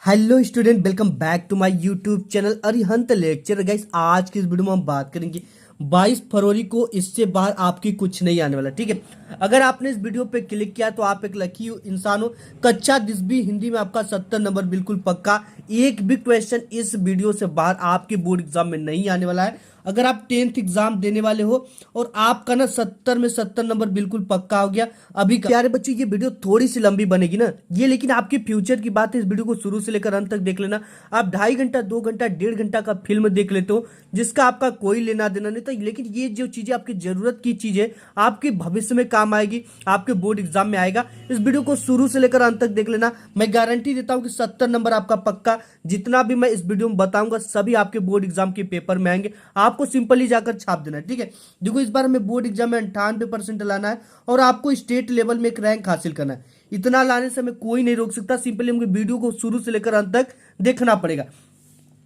Hello student, welcome back to my YouTube channel Arihant lecture. Guys, आज की इस video में हम बात करेंगे 22 फरवरी को। इससे बाहर आपकी कुछ नहीं आने वाला, ठीक है। अगर आपने इस वीडियो पे क्लिक किया तो आप एक लकी इंसान हो। कक्षा 10वीं हिंदी में आपका 70 नंबर बिल्कुल पक्का। एक भी क्वेश्चन इस वीडियो से बाहर आपके बोर्ड एग्जाम में नहीं आने वाला है। अगर आप 10th एग्जाम देने वाले हो और आपका ना 70 में 70 नंबर बिल्कुल पक्का हो गया अभी का। प्यारे बच्चों, ये वीडियो थोड़ी सी लंबी बनेगी ना ये, लेकिन आपके फ्यूचर की बात है। इस वीडियो को शुरू से लेकर अंत तक देख लेना। आप 2.5 घंटा 2 घंटा 1.5 घंटा का फिल्म देख लेते हो जिसका आपका कोई लेना देना नहीं था, लेकिन ये जो चीजें आपकी जरूरत की चीज है आपके भविष्य में काम आएगी, आपके बोर्ड एग्जाम में आएगा। इस वीडियो को शुरू से लेकर अंत तक देख लेना। मैं गारंटी देता हूं कि 70 नंबर आपका पक्का। जितना भी मैं इस वीडियो में बताऊंगा सभी आपके बोर्ड एग्जाम के पेपर में आएंगे। आपको सिंपली जाकर छाप देना है, ठीक है। देखो, इस बार हमें बोर्ड एग्जाम में 98% लाना है और आपको स्टेट लेवल में एक रैंक हासिल करना है। इतना लाने से हमें कोई नहीं रोक सकता। सिंपली हमको वीडियो को शुरू से लेकर अंत तक देखना पड़ेगा।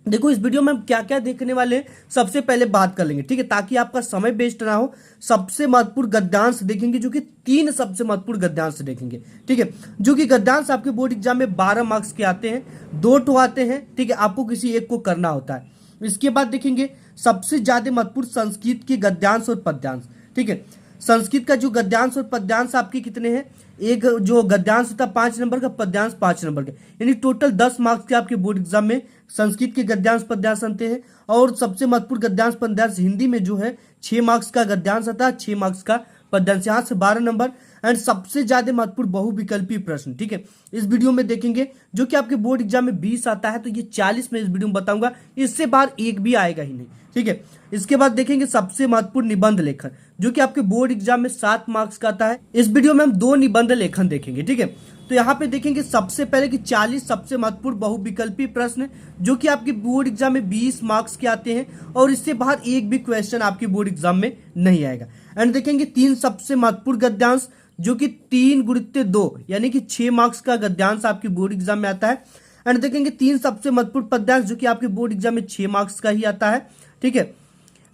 देखो, इस वीडियो में हम क्या क्या देखने वाले हैं सबसे पहले बात कर लेंगे, ठीक है, ताकि आपका समय वेस्ट ना हो। सबसे महत्वपूर्ण गद्यांश देखेंगे, जो कि 3 सबसे महत्वपूर्ण गद्यांश देखेंगे, ठीक है। जो कि गद्यांश आपके बोर्ड एग्जाम में 12 मार्क्स के आते हैं, 2 तो आते हैं, ठीक है। आपको किसी एक को करना होता है। इसके बाद देखेंगे सबसे ज्यादा महत्वपूर्ण संस्कृत के गद्यांश और पद्यांश, ठीक है। संस्कृत का जो गद्यांश और पद्यांश आपके कितने हैं, एक जो गद्यांश होता है 5 नंबर का, पद्यांश 5 नंबर का, यानी टोटल 10 मार्क्स के आपके बोर्ड एग्जाम में संस्कृत के गद्यांश पद्यांश आते हैं। और सबसे महत्वपूर्ण गद्यांश पद्यांश हिंदी में जो है 6 मार्क्स का गद्यांश आता है, 6 मार्क्स का पद्यांश, यहाँ से 12 नंबर। एंड सबसे ज्यादा महत्वपूर्ण बहुविकल्पी प्रश्न, ठीक है, इस वीडियो में देखेंगे, जो कि आपके बोर्ड एग्जाम में 20 आता है, तो ये 40 में इस वीडियो में बताऊंगा। इससे बाहर एक भी आएगा ही नहीं, ठीक है। इसके बाद देखेंगे सबसे महत्वपूर्ण निबंध लेखन, जो कि आपके बोर्ड एग्जाम में 7 मार्क्स का आता है। इस वीडियो में हम 2 निबंध लेखन देखेंगे, ठीक है। तो यहाँ पे देखेंगे सबसे पहले कि 40 सबसे महत्वपूर्ण बहुविकल्पी प्रश्न, जो कि आपके बोर्ड एग्जाम में 20 मार्क्स के आते हैं और इससे बाहर एक भी क्वेश्चन आपके बोर्ड एग्जाम में नहीं आएगा। एंड देखेंगे 3 सबसे महत्वपूर्ण गद्यांश, जो कि 3 गुणित 2 यानी कि 6 मार्क्स का गद्यांश आपके बोर्ड एग्जाम में आता है। एंड देखेंगे 3 सबसे महत्वपूर्ण पद्यांश, जो कि आपके बोर्ड एग्जाम में 6 मार्क्स का ही आता है, ठीक है।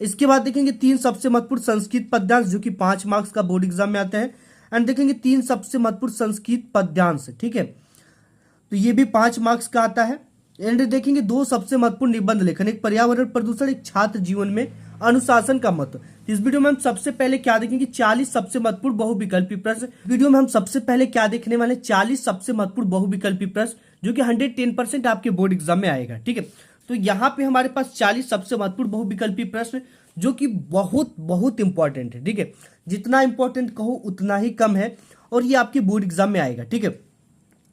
इसके बाद देखेंगे 3 सबसे महत्वपूर्ण संस्कृत पद्यांश, जो कि 5 मार्क्स का बोर्ड एग्जाम में आते हैं। एंड देखेंगे 3 सबसे महत्वपूर्ण संस्कृत पद्यांश, ठीक है, तो ये भी 5 मार्क्स का आता है। एंड देखेंगे 2 सबसे महत्वपूर्ण निबंध लेखन, एक पर्यावरण प्रदूषण, एक छात्र जीवन में अनुशासन का महत्व। इस वीडियो में हम सबसे पहले क्या देखेंगे, 40 सबसे महत्वपूर्ण बहुविकल्पी प्रश्न। वीडियो में हम सबसे पहले क्या देखने वाले, 40 सबसे महत्वपूर्ण बहुविकल्पी प्रश्न, जो कि 110% आपके बोर्ड एग्जाम में आएगा, ठीक है। तो यहाँ पे हमारे पास 40 सबसे महत्वपूर्ण बहुविकल्पी प्रश्न, जो कि बहुत बहुत इंपॉर्टेंट है, ठीक है। जितना इंपॉर्टेंट कहो उतना ही कम है और ये आपके बोर्ड एग्जाम में आएगा, ठीक है।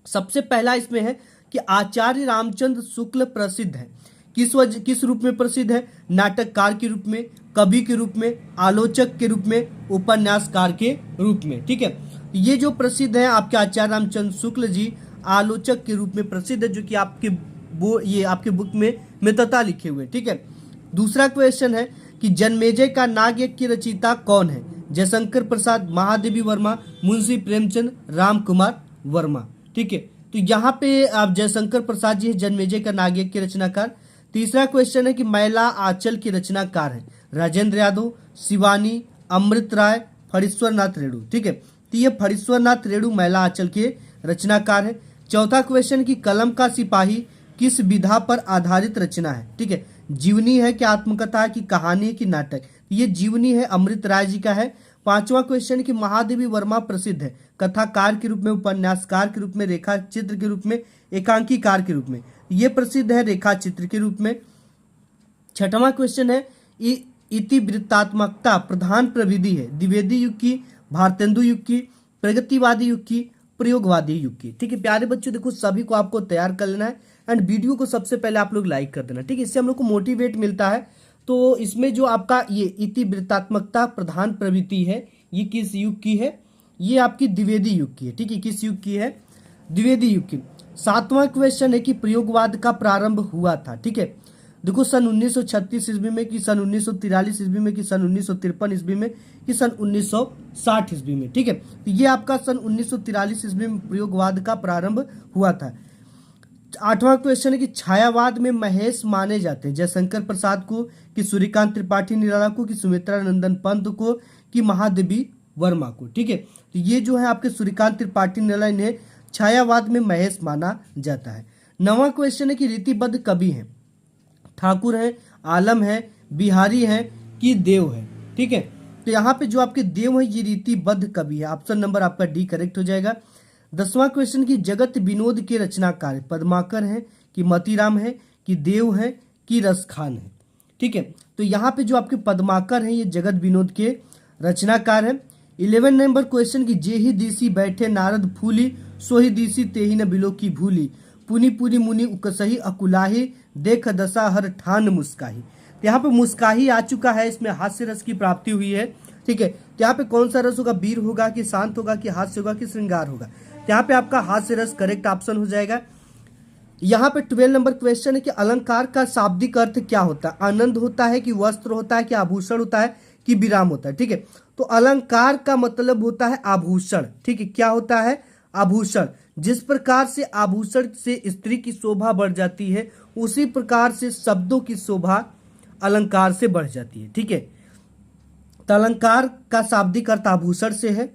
सबसे पहला इसमें है कि आचार्य रामचंद्र शुक्ल प्रसिद्ध है, किस रूप में प्रसिद्ध है, नाटककार के रूप में, कवि के रूप में, आलोचक के रूप में, उपन्यासकार के रूप में, ठीक है। ये जो प्रसिद्ध है आपके आचार्य रामचंद्र शुक्ल जी आलोचक के रूप में प्रसिद्ध है, जो कि ये आपके बुक में मितता लिखे हुए, ठीक है। दूसरा क्वेश्चन है कि जन्मेजय का नागयज्ञ की रचयिता कौन है, जयशंकर प्रसाद, महादेवी वर्मा, मुंशी प्रेमचंद, राम कुमार वर्मा, ठीक है। तो यहाँ पे आप जयशंकर प्रसाद जी है जन्मेजय का नागयज्ञ के रचनाकार। तीसरा क्वेश्चन है कि मैला आंचल के रचनाकार है राजेंद्र यादव, शिवानी, अमृत राय, फणीश्वर नाथ रेणु, ठीक है। तो ये फणीश्वर नाथ रेणु मैला आंचल के रचनाकार है। चौथा क्वेश्चन की कलम का सिपाही किस विधा पर आधारित रचना है, ठीक है। जीवनी है कि आत्मकथा है कि कहानी है कि नाटक, ये जीवनी है, अमृत राय जी का है। पांचवा क्वेश्चन कि महादेवी वर्मा प्रसिद्ध है कथाकार के रूप में, उपन्यासकार के रूप में, रेखा चित्र के रूप में, एकांकीकार के रूप में, ये प्रसिद्ध है रेखा चित्र के रूप में। छठवां क्वेश्चन है इतिवृत्तात्मकता प्रधान प्रविधि है द्विवेदी युग की, भारतेंदु युग की, प्रगतिवादी युग की, प्रयोगवादी युग की, ठीक है। प्यारे बच्चों, देखो सभी को आपको तैयार कर लेना है एंड वीडियो को सबसे पहले आप लोग लाइक कर देना, ठीक है। इससे हम लोग को मोटिवेट मिलता है। तो इसमें जो आपका ये इतिवृत्तात्मकता प्रधान प्रवृत्ति है, ये किस युग की है, ये आपकी द्विवेदी युग की है, ठीक है। किस युग की है, द्विवेदी युग की। सातवां क्वेश्चन है कि प्रयोगवाद का प्रारंभ हुआ था, ठीक है। देखो सन 1936 ईस्वी में कि सन 1943 ईस्वी में कि सन 1953 ईस्वी में कि सन 1960 ईस्वी में, ठीक है। तो ये आपका सन 1943 ईस्वी में प्रयोगवाद का प्रारंभ हुआ था। आठवां क्वेश्चन है कि छायावाद में महेश माने जाते हैं जयशंकर प्रसाद को, कि सूर्यकांत त्रिपाठी निराला को, कि सुमित्रा नंदन पंत को, कि महादेवी वर्मा को, ठीक है। तो ये जो है आपके सूर्यकांत त्रिपाठी निराला, इन्हें छायावाद में महेश माना जाता है। 9वां क्वेश्चन है कि रीतिबद्ध कवि हैं, ठाकुर है, आलम है, बिहारी है कि देव है। ठीक है, तो यहाँ पे जो आपके देव है ये रीतिबद्ध कवि है। ऑप्शन नंबर आपका डी करेक्ट हो जाएगा। 10वां क्वेश्चन की जगत विनोद के रचनाकार पद्माकर है कि मतीराम है कि देव है कि रसखान है। ठीक है, तो यहाँ पे जो आपके पद्माकर हैं ये जगत विनोद के रचनाकार है। 11 नंबर क्वेश्चन की जेहि दिसी बैठे नारद फूली सोहि दिसी तेहि न बिलो की भूली पुनि पुनि मुनि उकसही अकुलाही देख दशा हर ठान मुस्काही। तो यहाँ पे मुस्काही आ चुका है, इसमें हास्य रस की प्राप्ति हुई है। ठीक है, तो यहाँ पे कौन सा रस होगा, वीर होगा कि शांत होगा कि हास्य होगा कि श्रृंगार होगा। तो यहाँ पे आपका हास्य रस करेक्ट ऑप्शन हो जाएगा। यहाँ पे 12 नंबर क्वेश्चन है कि अलंकार का शाब्दिक अर्थ क्या होता है, आनंद होता है कि वस्त्र होता है कि आभूषण होता है कि विराम होता है। ठीक है, तो अलंकार का मतलब होता है आभूषण। ठीक है, क्या होता है, आभूषण। जिस प्रकार से आभूषण से स्त्री की शोभा बढ़ जाती है उसी प्रकार से शब्दों की शोभा अलंकार से बढ़ जाती है। ठीक है, तो अलंकार का शाब्दिक अर्थ आभूषण से है।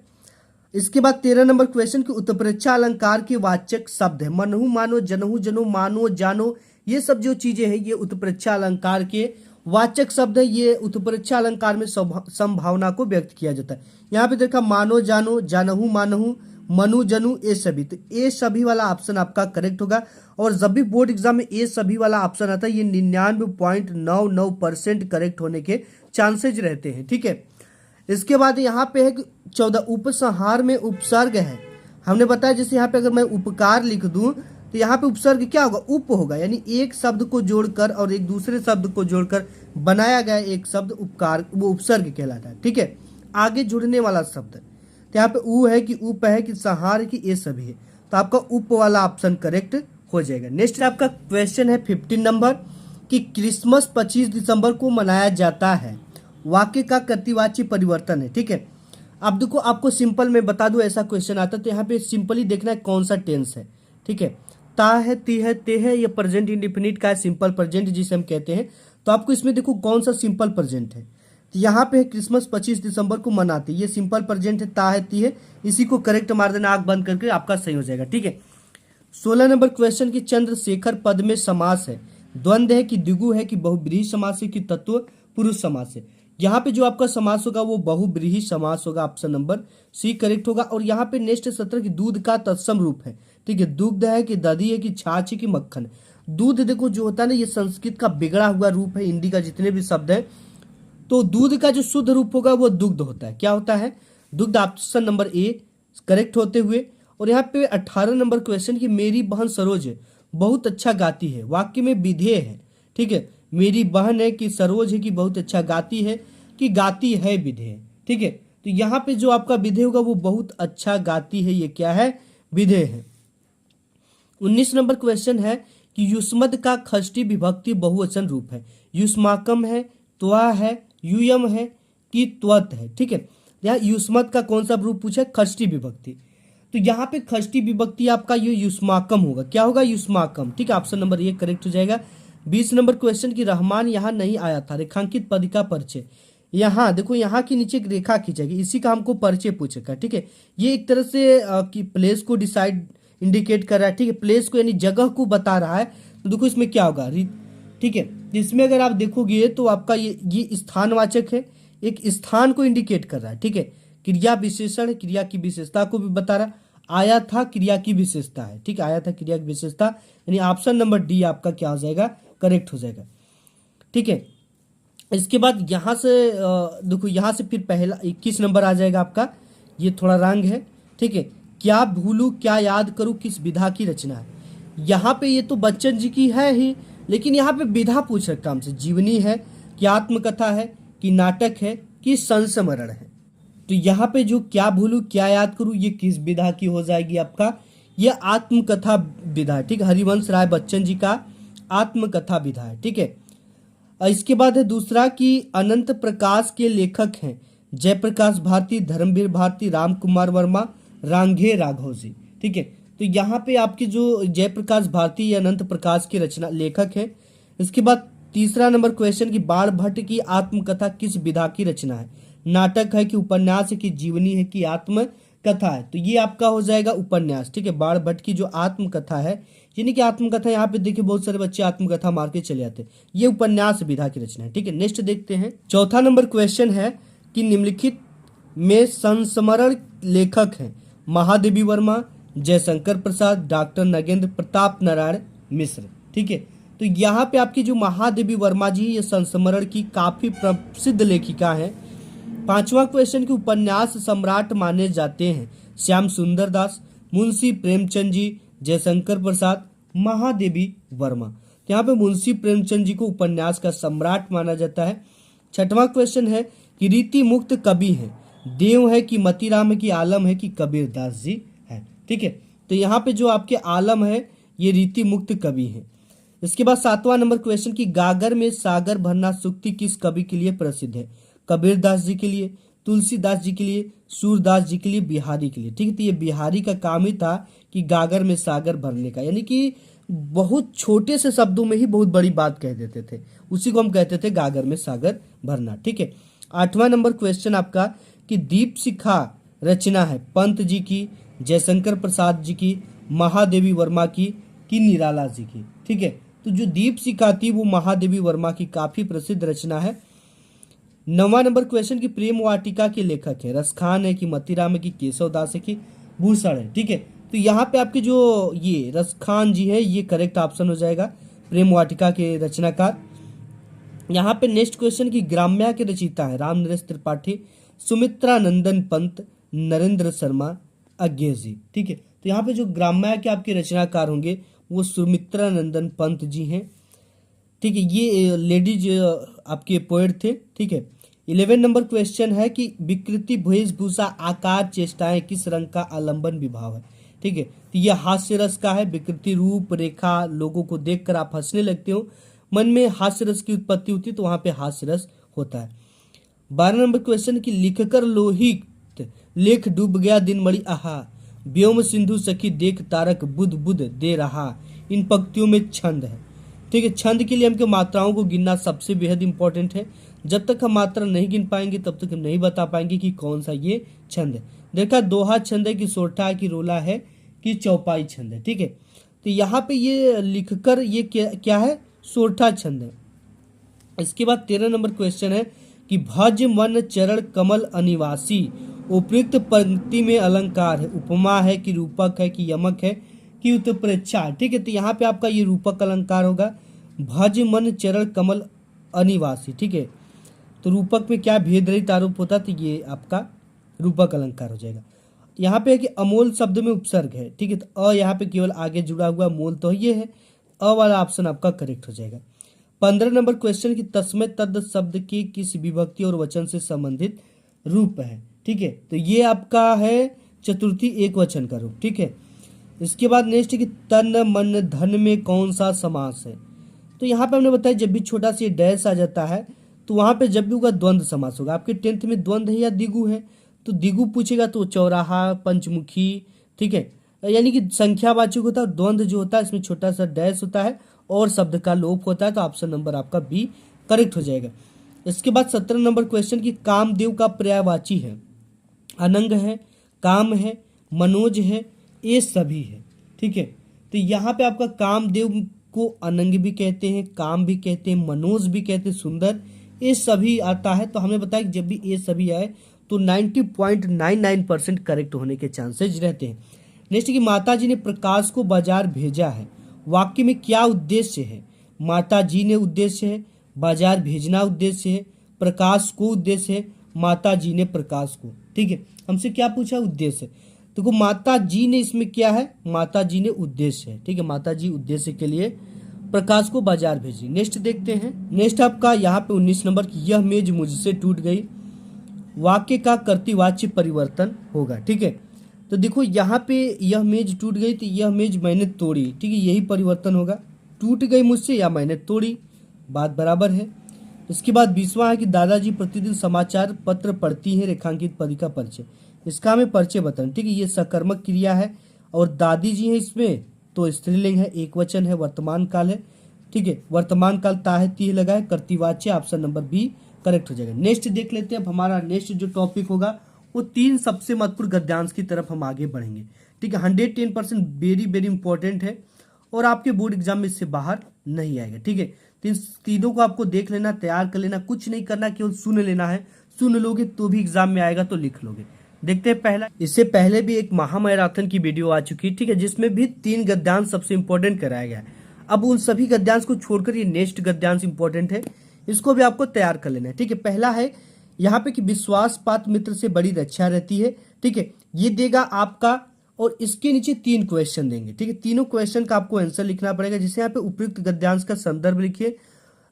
इसके बाद 13 नंबर क्वेश्चन की उत्प्रेक्षा अलंकार के वाचक शब्द है, मनहु मानो जनहु जनो मानो जानो, ये सब जो चीजें हैं ये उत्प्रेक्षा अलंकार के वाचक शब्द है। ये उत्प्रेक्षा अलंकार में संभावना को व्यक्त किया जाता है। यहाँ पे देखा मानो जानो, जानहु मानहु, मनु जनु, ए सभी, तो ए सभी वाला ऑप्शन आपका करेक्ट होगा। और जब भी बोर्ड एग्जाम में ए सभी वाला ऑप्शन आता है ये 99.99% करेक्ट होने के चांसेज रहते हैं। ठीक है, इसके बाद यहाँ पे है कि 14 उपसंहार में उपसर्ग है। हमने बताया जैसे यहाँ पे अगर मैं उपकार लिख दूं तो यहाँ पे उपसर्ग क्या होगा, उप होगा, यानी एक शब्द को जोड़कर और एक दूसरे शब्द को जोड़कर बनाया गया एक शब्द उपकार, वो उपसर्ग कहलाता है। ठीक है, आगे जुड़ने वाला शब्द, तो यहाँ पे ऊ है कि उप है कि संहार है कि ये सभी है, तो आपका उप वाला ऑप्शन करेक्ट हो जाएगा। नेक्स्ट आपका क्वेश्चन है 15 नंबर कि क्रिसमस 25 दिसंबर को मनाया जाता है, वाक्य का कर्तृवाची परिवर्तन है। ठीक है, अब देखो आपको सिंपल में बता दूं ऐसा क्वेश्चन आता है तो यहाँ पे सिंपली देखना है कौन सा टेंस है। ठीक है, ता है, ती है, ते है, ये प्रेजेंट इंडिफिनिट का है, सिंपल प्रेजेंट जिसे हम कहते हैं। तो आपको इसमें देखो कौन सा सिंपल प्रेजेंट है, तो यहाँ पे है क्रिसमस 25 दिसंबर को मनाते, ये सिंपल प्रेजेंट है, ता है, ती है, इसी को करेक्ट मार देना आंख बंद करके, आपका सही हो जाएगा। ठीक है, 16 नंबर क्वेश्चन की चंद्रशेखर पद में समास है, द्वंद्व है कि द्विगु है कि बहुब्रीहि समास है कि तत्व पुरुष समास है। यहाँ पे जो आपका समास होगा वो बहुब्रीहि समास होगा, ऑप्शन नंबर सी करेक्ट होगा। और यहाँ पे नेक्स्ट 17 की दूध का तत्सम रूप है। ठीक है, दुग्ध है कि दधी है कि छाछ है कि मक्खन। दूध देखो जो होता है ना ये संस्कृत का बिगड़ा हुआ रूप है, हिंदी का जितने भी शब्द है, तो दूध का जो शुद्ध रूप होगा वो दुग्ध होता है। क्या होता है, दुग्ध, ऑप्शन नंबर ए करेक्ट होते हुए। और यहाँ पे 18 नंबर क्वेश्चन की मेरी बहन सरोज बहुत अच्छा गाती है, वाक्य में विधेय है। ठीक है, मेरी बहन है कि सरोज है कि बहुत अच्छा गाती है कि गाती है विधेय। ठीक है, तो यहाँ पे जो आपका विधेय होगा वो बहुत अच्छा गाती है, ये क्या है, विधेय है। 19 नंबर क्वेश्चन है कि युष्मद का षष्ठी विभक्ति बहुवचन रूप है, युष्माकम है, त्वा है, यूयम है कि त्वत है। ठीक है, यहाँ युष्मद का कौन सा रूप पूछा, षष्ठी विभक्ति, तो यहाँ पे षष्ठी विभक्ति आपका ये युष्माकम होगा। क्या होगा, युष्माकम। ठीक है, ऑप्शन नंबर ए करेक्ट हो जाएगा। 20 नंबर क्वेश्चन की रहमान यहाँ नहीं आया था, रेखांकित पद का परिचय। यहाँ देखो यहाँ के नीचे एक रेखा खींचेगी, इसी का हमको परिचय पूछेगा। ठीक है, ये एक तरह से कि प्लेस को डिसाइड इंडिकेट कर रहा है। ठीक है, प्लेस को यानी जगह को बता रहा है। तो देखो इसमें क्या होगा, ठीक है, इसमें अगर आप देखोगे तो आपका ये स्थानवाचक है, एक स्थान को इंडिकेट कर रहा है। ठीक है, क्रिया विशेषण क्रिया की विशेषता को भी बता रहा, आया था क्रिया की विशेषता है। ठीक है, आया था क्रिया की विशेषता, यानी ऑप्शन नंबर डी आपका क्या हो जाएगा, करेक्ट हो जाएगा। ठीक है, इसके बाद यहाँ से देखो यहाँ से फिर पहला 21 नंबर आ जाएगा आपका, ये थोड़ा रंग है। ठीक है, क्या भूलूं क्या याद करूं किस विधा की रचना है। यहाँ पे ये तो बच्चन जी की है ही, लेकिन यहाँ पे विधा पूछ रखा हमसे, जीवनी है कि आत्मकथा है कि नाटक है कि संस्मरण है। तो यहाँ पे जो क्या भूलूं क्या याद करूं ये किस विधा की हो जाएगी आपका, ये आत्मकथा विधा है। ठीक है, हरिवंश राय बच्चन जी का आत्मकथा विधा है। ठीक है, इसके बाद है दूसरा कि अनंत प्रकाश के लेखक हैं जयप्रकाश भारती, धर्मवीर भारती, राम कुमार वर्मा, रांघे राघव जी। ठीक है, तो यहाँ पे आपके जो जयप्रकाश भारती ये अनंत प्रकाश के रचना लेखक है। इसके बाद तीसरा नंबर क्वेश्चन की बाण भट्ट की आत्मकथा किस विधा की रचना है, नाटक है कि उपन्यास है कि जीवनी है कि आत्मकथा है। तो ये आपका हो जाएगा उपन्यास। ठीक है, बाण भट्ट की जो आत्मकथा है यानी कि आत्मकथा, यहाँ पे देखिए बहुत सारे बच्चे आत्मकथा मार के चले जाते हैं। ये उपन्यास विधा की रचना है। ठीक है, नेक्स्ट देखते हैं। चौथा नंबर क्वेश्चन है कि निम्नलिखित में संस्मरण लेखक हैं महादेवी वर्मा, जयशंकर प्रसाद, डॉक्टर नगेंद्र प्रताप नारायण मिश्र। ठीक है, तो यहाँ पे आपकी जो महादेवी वर्मा जी ये संस्मरण की काफी प्रसिद्ध लेखिका है। पांचवा क्वेश्चन की उपन्यास सम्राट माने जाते हैं श्याम सुंदर दास, मुंशी प्रेमचंद जी, जयशंकर प्रसाद, महादेवी वर्मा। तो यहाँ पे मुंशी प्रेमचंद जी को उपन्यास का सम्राट माना जाता है। छठवां क्वेश्चन है कि रीति मुक्त कवि है, देव है कि मतीराम है कि आलम है कि कबीर दास जी है। ठीक है, तो यहाँ पे जो आपके आलम है ये रीति मुक्त कवि है। इसके बाद सातवां नंबर क्वेश्चन की गागर में सागर भरना सूक्ति किस कवि के लिए प्रसिद्ध है? कबीर दास जी के लिए, तुलसीदास जी के लिए, सूरदास जी के लिए, बिहारी के लिए। ठीक है, तो ये बिहारी का काम ही था कि गागर में सागर भरने का, यानी कि बहुत छोटे से शब्दों में ही बहुत बड़ी बात कह देते थे, उसी को हम कहते थे गागर में सागर भरना। ठीक है, आठवां नंबर क्वेश्चन आपका कि दीप शिखा रचना है पंत जी की, जयशंकर प्रसाद जी की, महादेवी वर्मा की कि निराला जी की। ठीक है, तो जो दीप शिखा थी वो महादेवी वर्मा की काफी प्रसिद्ध रचना है। नौवां नंबर क्वेश्चन की प्रेम वाटिका के लेखक है रसखान है कि मतीराम है कि केशव दास है कि भूषण है। ठीक है, तो यहाँ पे आपके जो ये रसखान जी है ये करेक्ट ऑप्शन हो जाएगा, प्रेम वाटिका के रचनाकार। यहाँ पे नेक्स्ट क्वेश्चन की ग्राम्या के रचयिता है राम नरेश त्रिपाठी, सुमित्रा नंदन पंत, नरेंद्र शर्मा अज्ञे जी। ठीक है, तो यहाँ पे जो ग्राम्या के आपके रचनाकार होंगे वो सुमित्रा नंदन पंत जी हैं। ठीक है, ये लेडीज आपके पोएट थे। ठीक है, 11 नंबर क्वेश्चन है कि विकृति वेशभूषा आकार चेष्टाएं किस रंग का आलंबन विभाव है? ठीक है, तो ये हास्य रस का है। विकृति रूप रेखा, लोगों को देखकर आप हंसने लगते हो, मन में हास्य रस की उत्पत्ति होती है, तो वहां पे हास्य रस होता है। 12 नंबर क्वेश्चन की लिखकर लोहित लेख डूब गया दिन मणि आहा, व्योम सिंधु सखी देख तारक बुध बुध दे रहा। इन पंक्तियों में छंद है। ठीक है, छंद के लिए हमको मात्राओं को गिनना सबसे बेहद इंपॉर्टेंट है। जब तक हम मात्रा नहीं गिन पाएंगे तब तक हम नहीं बता पाएंगे कि कौन सा ये छंद है। देखा, दोहा छंद है कि सोरठा है कि रोला है कि चौपाई छंद है। ठीक है, तो यहाँ पे ये लिखकर ये क्या है? सोरठा छंद है। इसके बाद 13 नंबर क्वेश्चन है कि भज मन चरण कमल अनिवासी, उपयुक्त पंक्ति में अलंकार है, उपमा है कि रूपक है कि यमक है कि उत्प्रेक्षा। ठीक है, तो यहाँ पे आपका ये रूपक अलंकार होगा, भज मन चरण कमल अनिवासी। ठीक है, तो रूपक में क्या भेद रहित आरोप होता, तो ये आपका रूपक अलंकार हो जाएगा। यहाँ पे है कि अमोल शब्द में उपसर्ग है। ठीक है, तो अ यहाँ पे केवल आगे जुड़ा हुआ, मोल तो ये है, अ वाला ऑप्शन आपका करेक्ट हो जाएगा। 15 नंबर क्वेश्चन की तस्मै तद शब्द की किस विभक्ति और वचन से संबंधित रूप है? ठीक है, तो ये आपका है चतुर्थी एक वचन का रूप। ठीक है, इसके बाद नेक्स्ट है कि तन मन धन में कौन सा समास है? तो यहाँ पे हमने बताया जब भी छोटा सा डैश आ जाता है तो वहां पे जब भी होगा द्वंद्व समास होगा। आपके 10th में द्वंद्व है या दिगु है, तो दिगु पूछेगा तो चौराहा, पंचमुखी। ठीक है, यानी कि संख्यावाचक होता है। द्वंद्व जो होता है इसमें छोटा सा डैश होता है और शब्द का लोप होता है, तो ऑप्शन नंबर आपका बी करेक्ट हो जाएगा। इसके बाद 17 नंबर क्वेश्चन की कामदेव का पर्यायवाची है, अनंग है, काम है, मनोज है, ये सभी है। ठीक है, तो यहाँ पे आपका कामदेव को अनंग भी कहते हैं, काम भी कहते हैं, मनोज भी कहते हैं, सुंदर, ये सभी आता है। तो हमने बताया कि जब भी ये सभी आए तो 90.99% करेक्ट होने के चांसेस रहते हैं। नेक्स्ट कि माता जी ने प्रकाश को बाजार भेजा है, वाक्य में क्या उद्देश्य है? माता जी ने उद्देश्य है, बाजार भेजना उद्देश्य है, प्रकाश को उद्देश्य है, माता जी ने प्रकाश को। ठीक है, हमसे क्या पूछा? उद्देश्य। तो माता जी ने इसमें क्या है? माता जी ने उद्देश्य है। ठीक है, माता जी उद्देश्य के लिए प्रकाश को बाजार भेजी। नेक्स्ट देखते हैं। नेक्स्ट आपका यहाँ पे 19 नंबर की यह मेज मुझसे टूट गई, वाक्य का कर्तृवाच्य परिवर्तन होगा। ठीक है, तो देखो यहाँ पे यह मेज टूट गई, तो यह मेज मैंने तोड़ी। ठीक है, यही परिवर्तन होगा, टूट गई मुझसे या मैंने तोड़ी, बात बराबर है। इसके बाद 20वां है कि दादाजी प्रतिदिन समाचार पत्र पढ़ती है, रेखांकित पद का परिचय। इसका हमें परिचय बताना। ठीक है, ये सकर्मक क्रिया है और दादी जी है इसमें, तो स्त्रीलिंग है, एक वचन है, वर्तमान काल है। ठीक है, वर्तमान काल ता है ती लगा है, कर्तृवाच्य, ऑप्शन नंबर बी करेक्ट हो जाएगा। नेक्स्ट देख लेते हैं। अब हमारा नेक्स्ट जो टॉपिक होगा वो 3 सबसे महत्वपूर्ण गद्यांश की तरफ हम आगे बढ़ेंगे। ठीक है, 110% वेरी वेरी इंपॉर्टेंट है और आपके बोर्ड एग्जाम में इससे बाहर नहीं आएगा। ठीक है, तो इन तीनों को आपको देख लेना, तैयार कर लेना, कुछ नहीं करना, केवल सुन लेना है। सुन लोगे तो भी एग्जाम में आएगा, तो लिख लोगे। देखते हैं पहला। इससे पहले भी एक महामैराथन की वीडियो आ चुकी है, ठीक है, जिसमें भी 3 गद्यांश सबसे इंपॉर्टेंट कराया गया है। अब उन सभी गद्यांश को छोड़कर ये नेक्स्ट गद्यांश इंपॉर्टेंट है, इसको भी आपको तैयार कर लेना है। ठीक है, पहला है यहाँ पे कि विश्वास पात्र मित्र से बड़ी रक्षा रहती है। ठीक है, ये देगा आपका, और इसके नीचे 3 क्वेश्चन देंगे। ठीक है, तीनों क्वेश्चन का आपको आंसर लिखना पड़ेगा, जिसे यहाँ पे उपयुक्त गद्यांश का संदर्भ लिखिए,